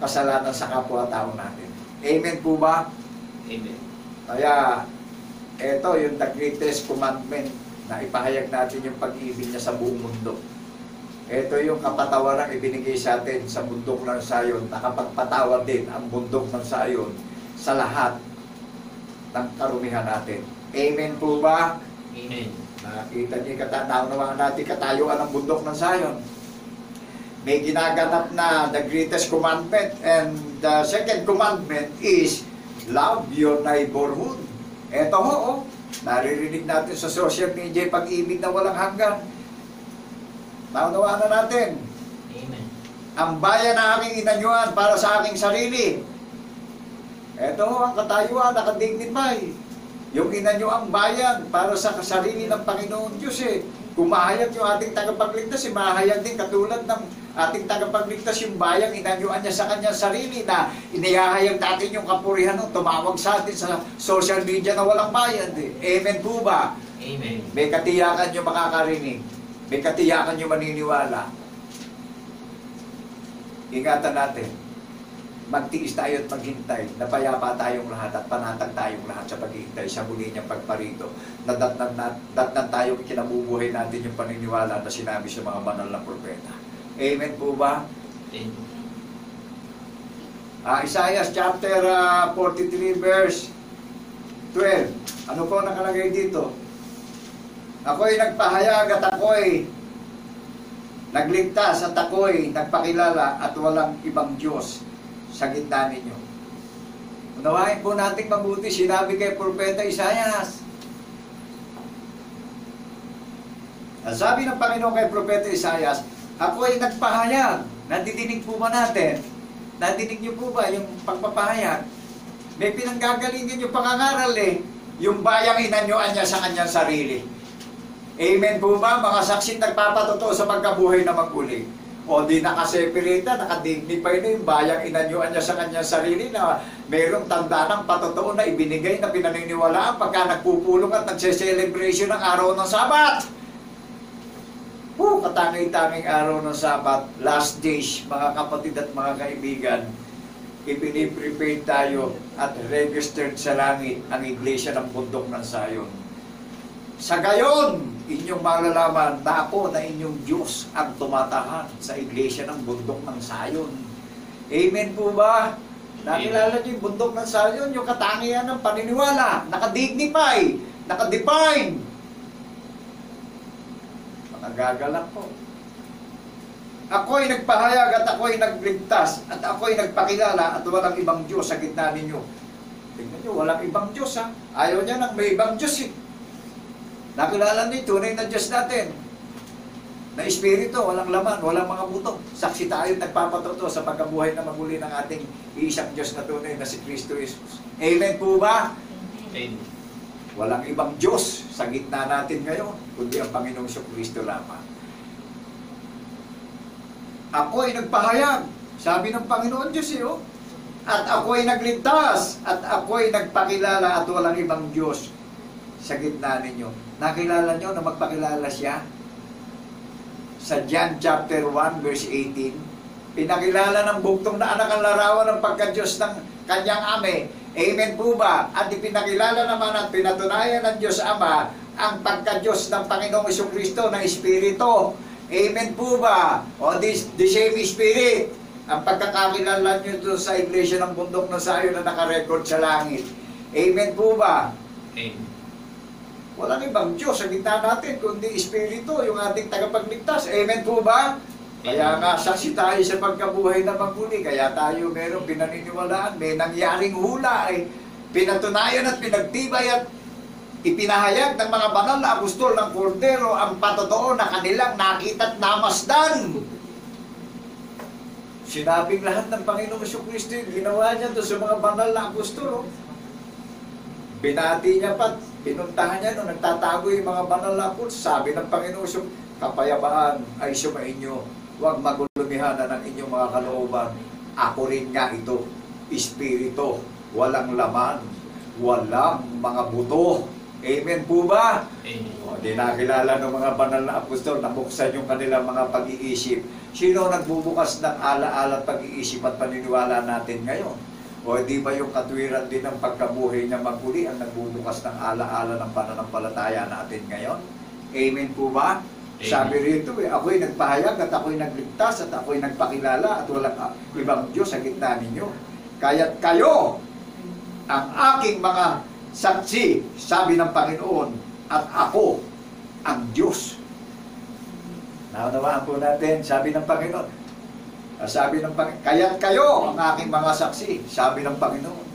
kasalanan sa kapwa-tao natin. Amen po ba? Amen. Kaya, ito yung the greatest commandment na ipahayag natin yung pag-ibig niya sa buong mundo. Ito yung kapatawaran ibinigay sa atin sa bundok ng Sayon. Nakapagpatawad din ang bundok ng Sayon sa lahat ng karumihan natin. Amen po ba? Amen. Nakita niyo, naunawaan natin katayuan ng bundok ng Sayon. May ginaganap na the greatest commandment, and the second commandment is love your neighborhood. Eto ho, naririnig natin sa social media pag-ibig na walang hanggan. Naunawaan na natin. Amen. Ang bayan na aking inanyuan para sa aking sarili. Eto ho, ang katayuan, nakadignify. Yung inanyuang bayan para sa sarili ng Panginoon Diyos eh. Kung mahayag yung ating tagapagligtas, mahayag din katulad ng ating tagapagligtas yung bayang inanyuan niya sa kanyang sarili na inihahayag natin yung kapurihan nung tumawag sa atin sa social media na walang bayad eh. Amen po ba? Amen. May katiyakan yung makakarinig. May katiyakan yung maniniwala. Ingatan natin. Magtiis tayo at maghintay. Napayapa tayong lahat at panatag tayong lahat sa paghihintay sa muli niyang pagparito. Nadatnan tayo kinabubuhay natin yung paniniwala na sinabi sa mga banal na propeta. Amen po ba? Amen. Isaiah chapter 43 verse 12. Ano po nakalagay dito? Ako'y nagpahayag at ako'y nagligtas at ako'y nagpakilala at walang ibang Diyos sa gitna ninyo. Unawain po natin mabuti, sinabi kay Propeta Isaiah. Ang sabi ng Panginoon kay Propeta Isaiah, ako ay nagpahayag. Nadidinig po ba natin? Nadidinig niyo po ba yung pagpapahayag? May pinanggagalingan yung pangangaral eh. Yung bayang inanyuan niya sa kanyang sarili. Amen po ba? Mga saksi nagpapatotoo sa pagkabuhay na maguli. O di nakaseparate na, nakadignify na yung bayang inanyuan niya sa kanyang sarili na mayroong tanda ng patotoo na ibinigay na pinaniniwalaan pagka nagpupulong at nagse-celebration ng araw ng Sabat. Katangay-tanging araw ng Sabat, last days, mga kapatid at mga kaibigan, ipiniprepare tayo at registered sa langit ang iglesia ng bundok ng Sayon. Sa gayon, inyong malalaman na ako na inyong Diyos ang tumatahan sa iglesia ng bundok ng Sayon. Amen po ba? Nakilala niyo yung bundok ng Sayon, yung katangian ng paniniwala, nakadignify, nakadefine. Nagagalak po. Ako'y nagpahayag at ako'y nagligtas at ako'y nagpakilala at walang ibang Diyos sa gitna ninyo. Tingnan nyo, walang ibang Diyos ha. Ayaw niya nang may ibang Diyos eh. Nakilala niyo, tunay na Diyos natin. Na Espiritu, walang laman, walang mga buto. Saksi tayo nagpapatuto sa pagkabuhay na maguli ng ating isang Diyos na tunay na si Kristo Jesus. Amen po ba? Amen. Walang ibang Diyos sa gitna natin ngayon, kundi ang Panginoong Kristo lamang. Ako'y nagpahayag, sabi ng Panginoon Diyos at ako'y nagligtas, at ako'y nagpakilala at walang ibang Diyos sa gitna ninyo. Nakilala nyo na magpakilala siya? Sa John chapter 1 verse 18, pinakilala ng bugtong na anak ang larawan ng pagka-Diyos ng kanyang ame. Amen po ba? At ipinakilala naman at pinatunayan ng Diyos Ama ang pagka-Diyos ng Panginoong Jesucristo na Espiritu. Amen po ba? O the same Spirit. Ang pagkakakilala nyo doon sa iglesia ng bundok ng Sayon na nakarecord sa langit. Amen po ba? Amen. Walang ibang Diyos sa gitna natin, kundi Espiritu, yung ating tagapagligtas. Amen po ba? Kaya nga, saksi tayo sa pagkabuhay na maguli. Kaya tayo merong pinaniniwalaan, may nangyaring hula ay pinatunayan at pinagtibay at ipinahayag ng mga banal na apostol ng Kordero ang patotoo na kanilang nakita at namasdan. Sinabing lahat ng Panginoong Jesucristo, ginawa niya doon sa mga banal na apostol. Binati niya pa, pinuntahan niya nung nagtatago yung mga banal na apostol. Sabi ng Panginoon, kapayapaan ay sumainyo, huwag magulumihan ng inyong mga kalooban. Ako rin nga ito, Espiritu, walang laman, walang mga buto. Amen po ba? Amen. O, di nakilala ng mga banal na apostol na buksan yung kanilang mga pag-iisip. Sino nagbubukas ng ala-ala at pag-iisip at paniniwala natin ngayon? O di ba yung katwiran din ng pagkabuhay niya maguli ang nagbubukas ng ala-ala ng pananampalataya natin ngayon? Amen po ba? Amen. Sabi rito, ako'y nagpahayag at ako'y nagligtas at ako'y nagpakilala at walang ibang Diyos sa gitna ninyo. Kaya't kayo ang aking mga saksi, sabi ng Panginoon, at ako ang Diyos. Naunawaan po natin, sabi ng Panginoon. Sabi ng Panginoon, kaya't kayo ang aking mga saksi, sabi ng Panginoon.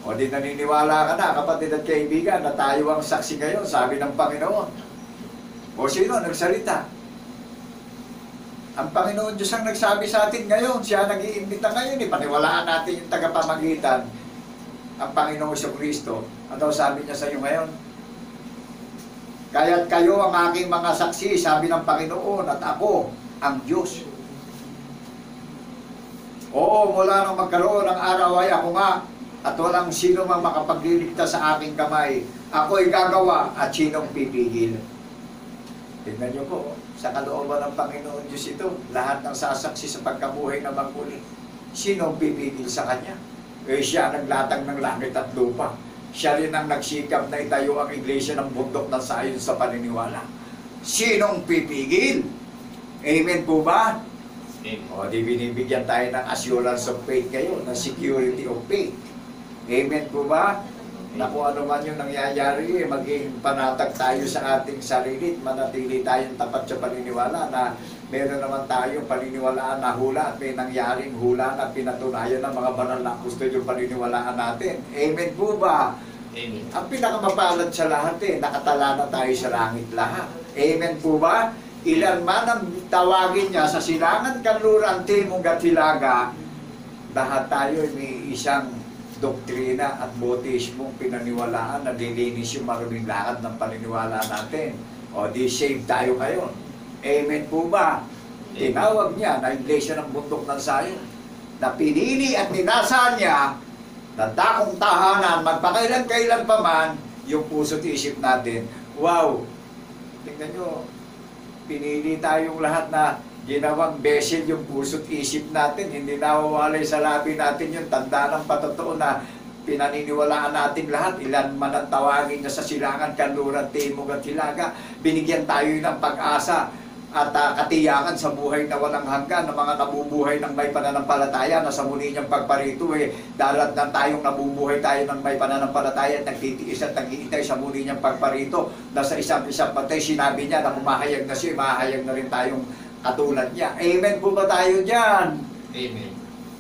O di naniniwala ka na, kapatid at kaibigan, na tayo ang saksi ngayon, sabi ng Panginoon. O sino nagsalita? Ang Panginoon Diyos ang nagsabi sa atin ngayon, siya nag-iimbita ngayon, paniwalaan natin yung tagapamagitan, ang Panginoong Jesucristo. Ano sabi niya sa iyo ngayon? Kaya't kayo ang aking mga saksi, sabi ng Panginoon, at ako ang Diyos. Oo, mula nang magkaroon ng araw ay ako nga, at walang sino mang makapagliligtas sa aking kamay. Ako'y gagawa at sinong pipigil. Tingnan niyo po, sa kalooban ng Panginoon Diyos ito, lahat ng sasaksi sa pagkabuhay na magmuli. Sinong pipigil sa Kanya? Eh siya ang naglatag ng langit at lupa. Siya rin ang nagsikap na itayo ang iglesia ng bundok ng Sayon sa paniniwala. Sinong pipigil? Amen po ba? Amen. O, di binibigyan tayo ng assurance of faith kayo, ng security of faith. Amen po ba? Na kung ano man yung nangyayari, maging panatag tayo sa ating sarili, manatili tayong tapat sa paniniwala na meron naman tayong paniniwalaan na hula at may nangyaring hula na pinatunayan ng mga banal na apostol yung paniniwalaan natin. Amen po ba? Amen. Ang pinakamapalad sa lahat nakatala na tayo sa langit lahat. Amen po ba? Ilan man ang tawagin niya sa silangan, kanluran, timog at hilaga, lahat tayo may isang doktrina at bautismong pinaniwalaan na dilinis yung maruming lakad ng paniniwala natin. O di save tayo ngayon. Amen po ba? Tinawag niya na iglesia ng bundok ng Zion, na pinili at ninasa niya na dakong tahanan, magpakailan-kailan pa man, yung puso't isip natin. Wow! Tingnan nyo, pinili tayong lahat na ginawang vessel yung puso't isip natin. Hindi nawawalay sa labi natin yung tanda ng patotoo na pinaniniwalaan natin lahat. Ilan man ang tawagin na sa silangan, kanluran, timog at hilaga. Binigyan tayo ng pag-asa at katiyakan sa buhay na walang hanggan, ng mga nabubuhay ng may pananampalataya na sa muli niyang pagparito darat na tayong nabubuhay tayo ng may pananampalataya at nagtitiis at nag-iintay sa muli niyang pagparito na sa isang patay sinabi niya na humahayag na siya, mahayag na rin tayong katulad niya. Amen po ba tayo dyan? Amen.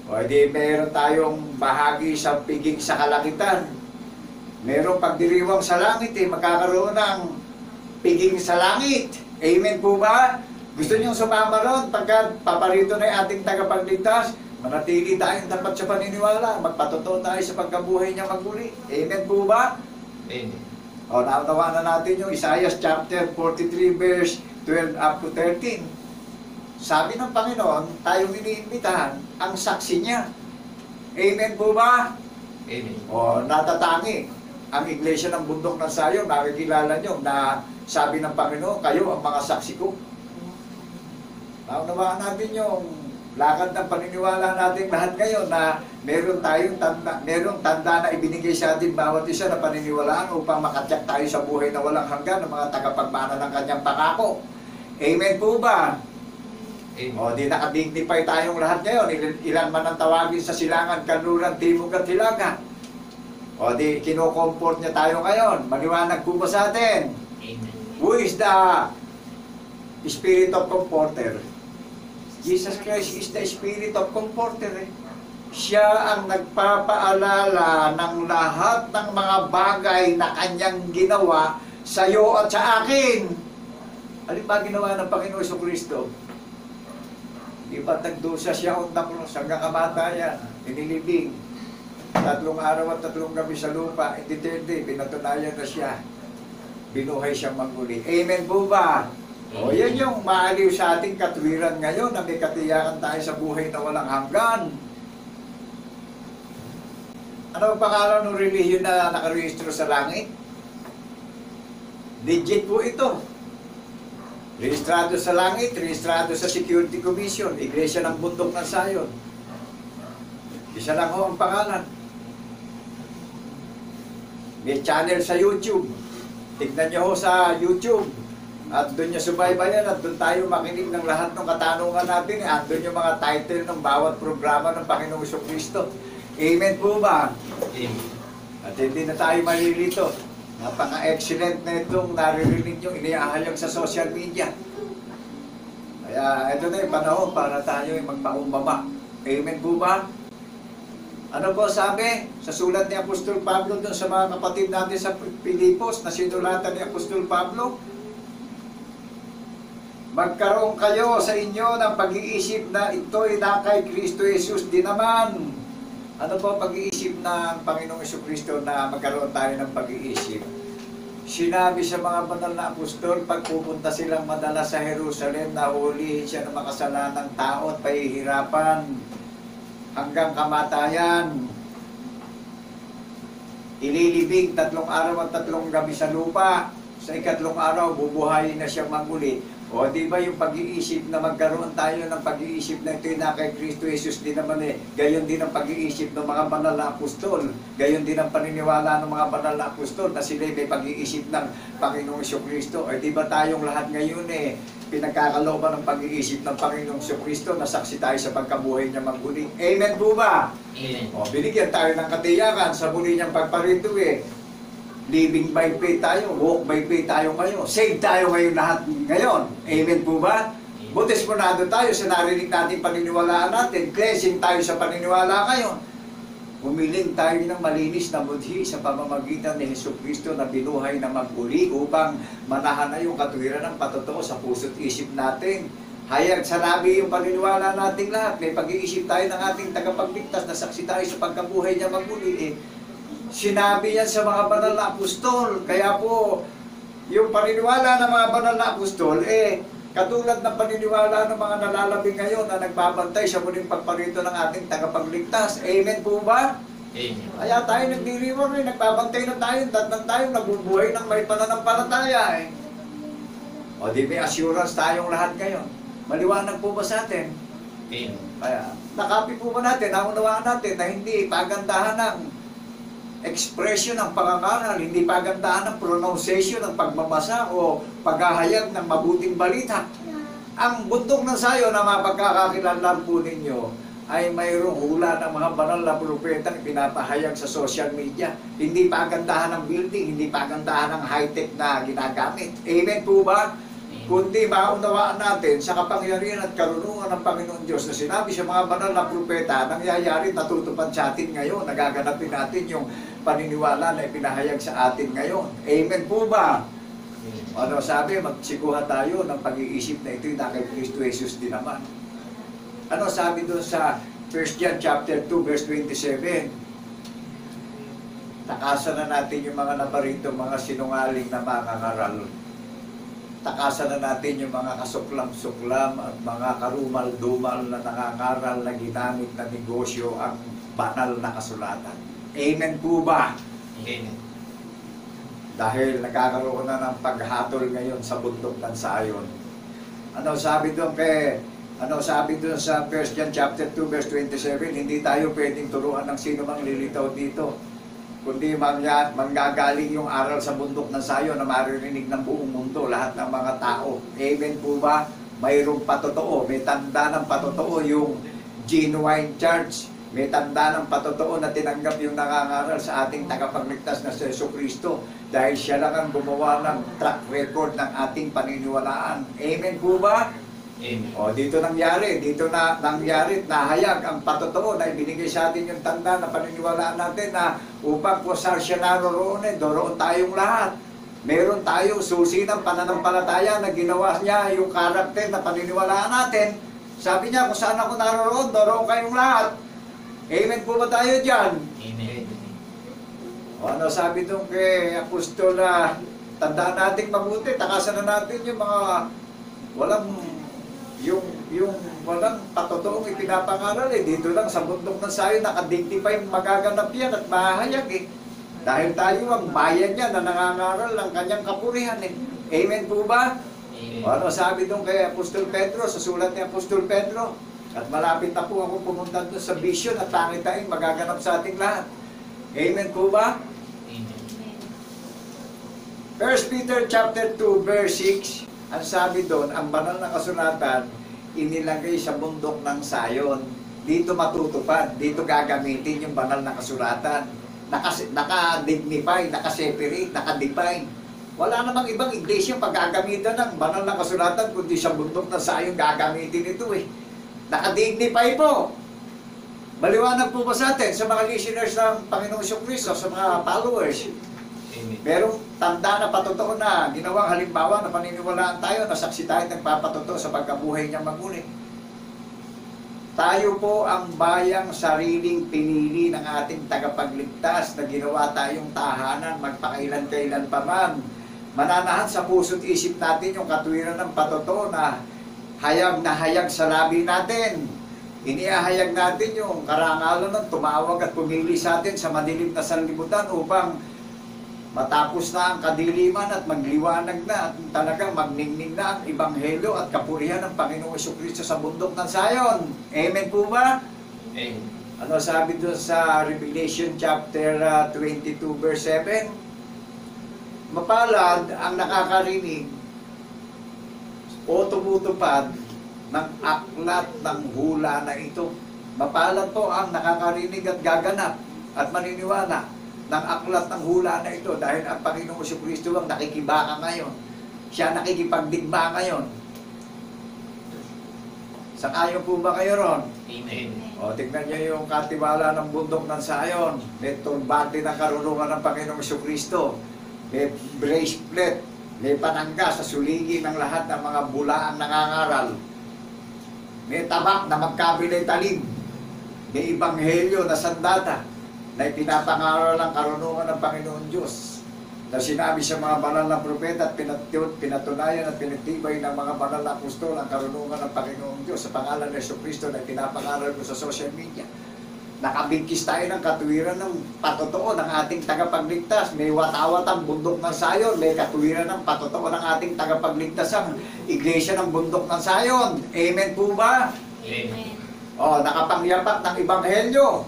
O di meron tayong bahagi sa piging sa kalangitan. Merong pagdiriwang sa langit magkakaroon ng piging sa langit. Amen po ba? Gusto niyong sumama ron pagka paparito na yung ating tagapagligtas? Manatili tayong tapat sa paniniwala. Magpatotoo tayo sa pagkabuhay niya magmuli. Amen po ba? Amen. O nautawa na natin yung Isaiah chapter 43 verse 12 up to 13. Sabi ng Panginoon, tayong iniimbitahan ang saksi niya. Amen po ba? Amen. O natatangi ang iglesia ng bundok ng Zion. Nakikilala nyo na sabi ng Panginoon, kayo ang mga saksi ko. Naunawaan natin yung lakad ng paniniwala natin lahat ngayon na merong tanda na ibinigay sa atin bawat isa na paniniwalaan upang makatyak tayo sa buhay na walang hanggan ng mga tagapagmana ng kanyang pangako. Amen po ba? Amen. O di nakadignify tayong lahat ngayon. Ilan man ang tawagin sa silangan, kanluran, timog at hilaga. O di kinukomport niya tayo ngayon. Maliwanag po ba sa atin? Amen. Who is the Spirit of Comforter? Jesus Christ is the Spirit of Comforter. Siya ang nagpapaalala ng lahat ng mga bagay na kanyang ginawa sa iyo at sa akin. Alin ba ginawa ng Panginoon Jesucristo? Di ba nagdusa siya on the cross hanggang kamatayan, inilibing. 3 araw at 3 gabi sa lupa, in the third day, pinatunayan na siya. Binuhay siyang magmuli. Amen po ba? O yan yung maaliw sa ating katwiran ngayon na may katiyakan tayo sa buhay na walang hanggan. Ano ang pangalan ng relihiyon na nakarehistro sa langit? Legit po ito. Rehistrado sa langit, rehistrado sa Security Commission, Iglesia ng Bundok ng Zion. Isa lang ho ang pangalan. May channel sa YouTube. Tignan nyo ho sa YouTube. At doon nyo subaybayan at doon tayo makinig ng lahat ng katanungan natin. At doon yung mga title ng bawat programa ng Panginoong Jesucristo. Amen po ba? Amen. At hindi na tayo malilito. Napaka-excellent na itong naririnig nyo, iniahayag sa social media. Kaya ito na yung panahon para tayo magpaumbaba. Amen po ba? Ano po sabi sa sulat ni Apostol Pablo doon sa mga kapatid natin sa Pilipos na sinulatan ni Apostol Pablo? Magkaroon kayo sa inyo ng pag-iisip na ito'y na kay Kristo Jesus din naman. Ano po pag-iisip ng Panginoong Jesucristo na magkaroon tayo ng pag-iisip? Sinabi sa mga banal na apostol, pag pupunta silang madala sa Jerusalem, nahulihin siya ng makasalanang tao at pahihirapan hanggang kamatayan. Ililibing 3 araw at 3 gabi sa lupa. Sa ikatlong araw, bubuhayin na siyang magmuli. O di ba yung pag-iisip na magkaroon tayo ng pag-iisip na ito'y na kay Kristo Jesus din naman gayon din ang pag-iisip ng mga banal na apostol. Gayon din ang paniniwala ng mga banal na apostol na sila may pag-iisip ng Panginoong Jesucristo. O di ba tayong lahat ngayon pinagkakalooban ng pag-iisip ng Panginoong Jesucristo na saksi tayo sa pagkabuhay niya magmuli. Amen po ba? Amen. O binigyan tayo ng katiyakan sa muli niyang pagparito Living by faith tayo, walk by faith tayo ngayon. Save tayo ngayon lahat ngayon. Amen po ba? Butismonado tayo sa narinig natin paniniwalaan natin. Cleansing tayo sa paniniwala ngayon. Humiling tayo ng malinis na budhi sa pamamagitan ni Jesucristo na binuhay na magmuli upang manahan na yung katuwiran ng patotoo sa puso't isip natin. Hayag sa labi yung paniniwala natin lahat. May pag-iisip tayo ng ating tagapagligtas na saksi tayo sa pagkabuhay niya magmuli. Sinabi yan sa mga banal na apostol. Kaya po, yung paniniwala ng mga banal na apostol, Katulad ng paniniwala ng mga nalalabing ngayon na nagbabantay sa muling pagparito ng ating tagapagligtas. Amen po ba? Amen. Kaya tayo nagdiriwang nagbabantay na tayo, datnan tayo, nabubuhay ng may pananampalataya eh. O di may assurance tayong lahat ngayon. Maliwanag po ba sa atin? Amen. Kaya, nakapi po ba natin, naunawaan natin na hindi pagandahan ng expression ng pangangaral, hindi pagandahan ng pronunciation ng pagbabasa o paghahayag ng mabuting balita. Ang bundok ng sayo na mapagkakakilanlan po ninyo ay mayroong hula ng mga banal na propetang pinapahayag sa social media. Hindi pagandahan ng building, hindi pagandahan ng high-tech na ginagamit. Amen po ba? Kundi maunawaan natin sa kapangyarihan at karunungan ng Panginoon Diyos na sinabi sa mga banal na propeta, nangyayari, natutupad sa atin ngayon, nagaganapin natin yung paniniwala na ipinahayag sa atin ngayon. Amen po ba? Ano sabi, magsikuha tayo ng pag-iisip na ito'y na kay Kristo Jesus din naman. Ano sabi doon sa 1 John chapter 2 verse 27? Takasan na natin yung mga nabarito, mga sinungaling na mangangaral. Takasan na natin yung mga kasuklam-suklam at mga karumal-dumal na nangangaral na ginamit na negosyo ang banal na kasulatan. Amen po ba? Amen. Dahil nagkakaroon na ng paghatol ngayon sa bundok ng Sayon. Ano sabi doon sa 1 John chapter 2 verse 27, hindi tayo pwedeng turuan ng sino mang lilitaw dito, kundi manggagaling yung aral sa bundok ng Sayon na maririnig ng buong mundo, lahat ng mga tao. Amen po ba? Mayroong patotoo, may tanda ng patotoo yung genuine church. May tanda ng patotoo na tinanggap yung nangangaral sa ating tagapagligtas na si Jesucristo dahil siya lang ang gumawa ng track record ng ating paniniwalaan. Amen po ba? Amen. O dito nangyari, nahayag ang patotoo na ibinigay sa atin yung tanda na paniniwalaan natin na upang kusar siya naroroon doroon tayong lahat. Meron tayong susi ng pananampalataya na ginawa niya yung karakter na paniniwalaan natin. Sabi niya, kung saan ako naroroon, doroon kayong lahat. Amen po ba tayo dyan? Amen. O ano sabi doon kay Apostol na tandaan natin mabuti, takasan na natin yung mga walang patotoong ipinapangaral dito lang sa bundok ng Sayon nakadignify magaganap yan at mahahayag dahil tayo ang bayan niya na nangangaral ng kanyang kapurihan Amen po ba? Amen. O ano sabi doon kay Apostol Pedro sa sulat ni Apostol Pedro, at malapit na po ako pumunta doon sa vision at tangitain magaganap sa ating lahat. Amen po ba? Amen. 1 Peter chapter 2 verse 6, ang sabi doon, ang banal na kasulatan inilagay sa bundok ng Sayon. Dito matutupad, dito gagamitin yung banal na kasulatan. Naka-dignify, naka-separate, naka-define. Wala namang ibang iglesia pag-gagamitan ng banal na kasulatan kundi sa bundok ng Sayon gagamitin ito Naka-dignify po. Maliwanag po ba sa atin sa mga listeners ng Panginoong Jesucristo, sa mga followers? Amen. Merong tanda na patotoo na ginawang halimbawa na paniniwalaan tayo na saksi tayo nagpapatotoo sa pagkabuhay niyang maguli. Tayo po ang bayang sariling pinili ng ating tagapagligtas na ginawa tayong tahanan magpakailan-kailan pa man. Mananahan sa puso't isip natin yung katwiran ng patotoo na hayag sa labi natin. Iniahayag natin yung karangalan ng tumawag at pumili sa atin sa madilim na sanlibutan upang matapos na ang kadiliman at magliwanag na at talagang magningning na ang ebanghelyo at kapurihan ng Panginoong Jesucristo sa bundok ng Sayon. Amen po ba? Amen. Ano sabi doon sa Revelation chapter 22 verse 7? Mapalad ang nakakarinig o tumutupad ng aklat ng hula na ito. Mapalad po ang nakakarinig at gaganap at maniniwala ng aklat ng hula na ito dahil ang Panginoong Jesucristo ang nakikibaka ngayon. Siya nakikipagdigma ngayon. Sangayon po ba kayo ron? Amen. O, tignan niyo yung katiwala ng bundok ng Sayon. May turbante ng karunungan ng Panginoong Jesucristo. May bracelet. May panangga sa suligi ng lahat ng mga bulaang nangangaral. May tabak na magkabilay talim. May ebanghelyo na sandata na ipinapangaral ng karunungan ng Panginoon Diyos. na sinabi sa mga banal na propeta at pinatunayan at pinagtibay ng mga banal na apostol ang karunungan ng Panginoong Diyos sa pangalan ng Jesucristo na pinapangaral ko sa social media. Nakabigkis tayo ng katuwiran ng patotoo ng ating tagapagligtas. May watawat ang bundok ng Sayon, may katuwiran ng patotoo ng ating tagapagligtas ang iglesia ng bundok ng Sayon. Amen po ba? Amen. O, nakapangyapak ng Ebanghelyo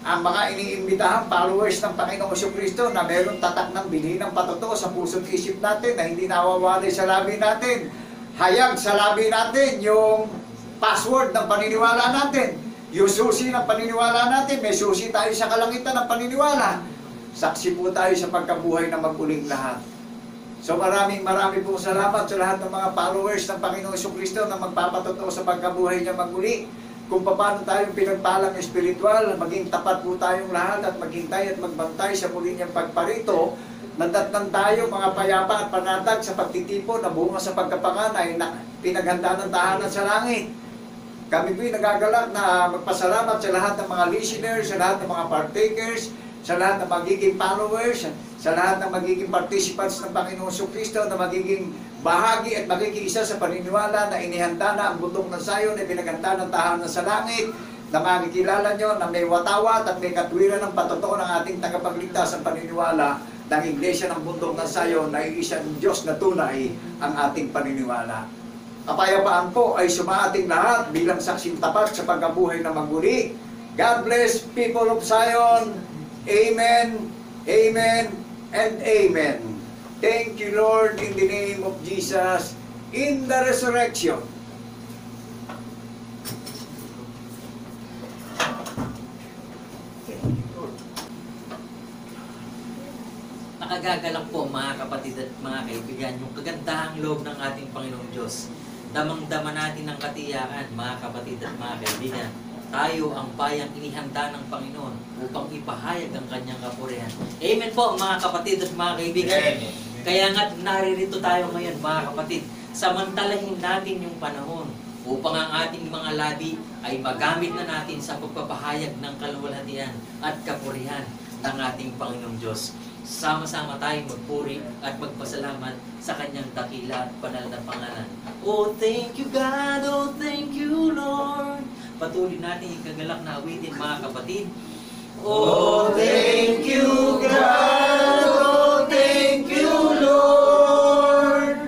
ang mga iniimbitahang followers ng Panginoong Jesucristo na meron tatak ng binhi ng patotoo sa puso't isip natin na hindi nawawalay sa labi natin. Hayag sa labi natin yung password ng paniniwala natin. Yung susi ng paniniwala natin, may susi tayo sa kalangitan ng paniniwala. Saksi po tayo sa pagkabuhay na mag-uling lahat. So maraming pong salamat sa lahat ng mga followers ng Panginoong Jesucristo na magpapatotoo sa pagkabuhay niya mag-uli. Kung paano tayong pinagpalang espiritual, maging tapat po tayong lahat at maghintay at magbantay sa muli niyang pagparito. Nadatnan tayo mga payapa at panatag sa pagtitipon na bunga sa pagkapanganay na pinaghanda ng tahanan sa langit. Kami po'y nagagalak na magpasalamat sa lahat ng mga listeners, sa lahat ng mga partakers, sa lahat ng magiging followers, sa lahat ng magiging participants ng Panginoong Jesucristo na magiging bahagi at magiging isa sa paniniwala na inihanda na ang bundok ng Sayon na pinaghanda ng tahanan sa langit, na makikilala nyo na may watawat at may katwiran ng patotoo ng ating tagapagligtas ang paniniwala ng Iglesia ng bundok ng Sayon na iisang Diyos na tunay ang ating paniniwala. Kapayapaan po ay sumaating lahat bilang saksing tapat sa pagkabuhay na maguli. God bless, people of Zion. Amen, amen, and amen. Thank you, Lord, in the name of Jesus, in the resurrection. Nakagagalak po mga kapatid at mga kaibigan yung kagandahang loob ng ating Panginoong Diyos. Damang-dama natin ang katiyakan mga kapatid at mga kaibigan. Tayo ang bayang inihanda ng Panginoon upang ipahayag ang kanyang kapurihan. Amen po mga kapatid at mga kaibigan. Amen. Kaya nga naririto tayo ngayon mga kapatid. Samantalahin natin yung panahon upang ang ating mga labi ay magamit na natin sa pagpapahayag ng kaluwalhatian at kapurihan ng ating Panginoong Diyos. Sama-sama tayong magpuri at magpasalamat sa kanyang dakila at banal na pangalan. Oh, thank you God, oh, thank you Lord. Patuloy natin ikagalak na awitin mga kapatid. Oh, thank you God, oh, thank you Lord.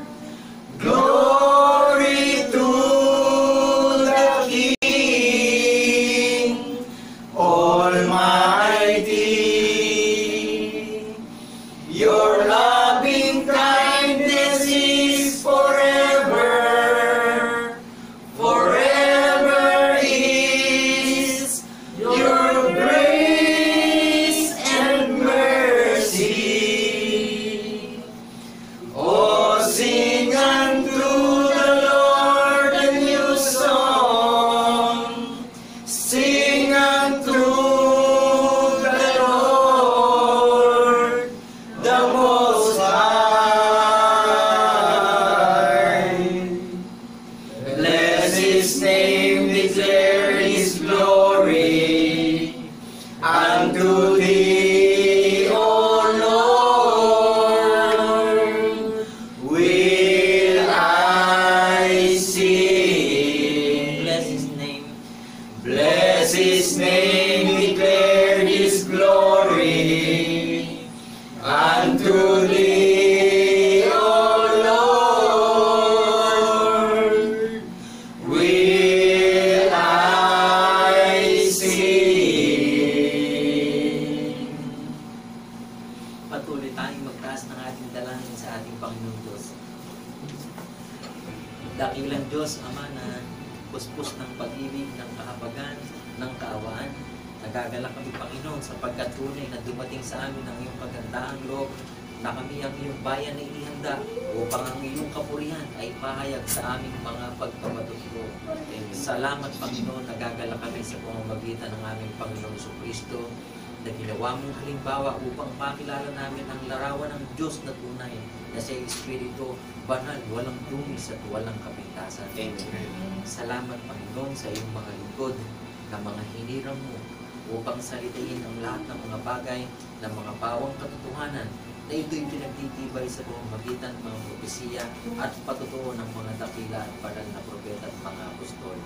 Glory to the King Almighty. Your loving kindness is forever. Forever is your grace and mercy. Oh, sing unto the Lord a new song. Sing unto the Lord, the Most High. Bless His name, declare His glory. Unto Thee, O Lord, will I sing. Bless His name. Bless His name, declare His glory. Unto Thee, O Lord, will I sing. Patuloy tayong magtaas ng ating dalangin sa ating Panginoong Diyos. Dakilang Diyos, Ama na puspos ng pag-ibig, ng kahabagan, ng kaawaan. Nagagalak kami, Panginoon, sapagkat tunay na dumating sa amin ang iyong kagandahang loob na kami ang iyong bayan na inihanda upang ang iyong kapurihan ay pahayag sa aming mga pagpapatuto. Salamat, Panginoon, nagagalak kami sa pamamagitan ng aming Panginoong Jesucristo na ginawa mong halimbawa upang makilala namin ang larawan ng Diyos na tunay na siya Espiritu, banal, walang tumis at walang kapintasan. Salamat, Panginoon, sa iyong mga lingkod na mga hinirang mo upang salitain ang lahat ng mga bagay ng mga bawang katotohanan na ito'y pinagtitibay sa pamamagitan ng mga propesiya at patutuo ng mga dakila at banal na propeta at mga apostol.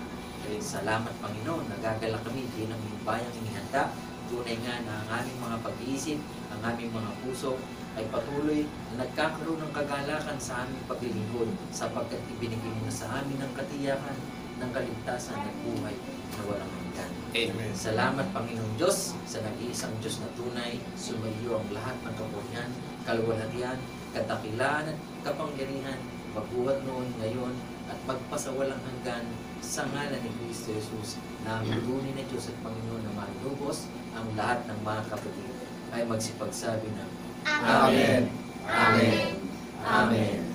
Kaya salamat Panginoon, nagagalak kami bilang bayang inihanda. Tunay nga na ang aming mga pag-iisip, ang aming mga puso ay patuloy na nagkakaroon ng kagalakan sa aming paglilingkod sapagkat ibinigay mo na sa amin ang katiyakan ng kaligtasan at buhay na walang hanggan. Amen. Salamat Panginoong Diyos sa nag-iisang Diyos na tunay, sumayo ang lahat ng kapurihan, kaluwalhatian, kadakilaan at kapangyarihan, magbuhat noon, ngayon, at magpasawalang hanggan sa ngalan ni Kristo Jesus na ang tunay na Diyos at Panginoon na malubos ang lahat ng mga kapatid ay magsipagsabi ng Amen. Amen. Amen.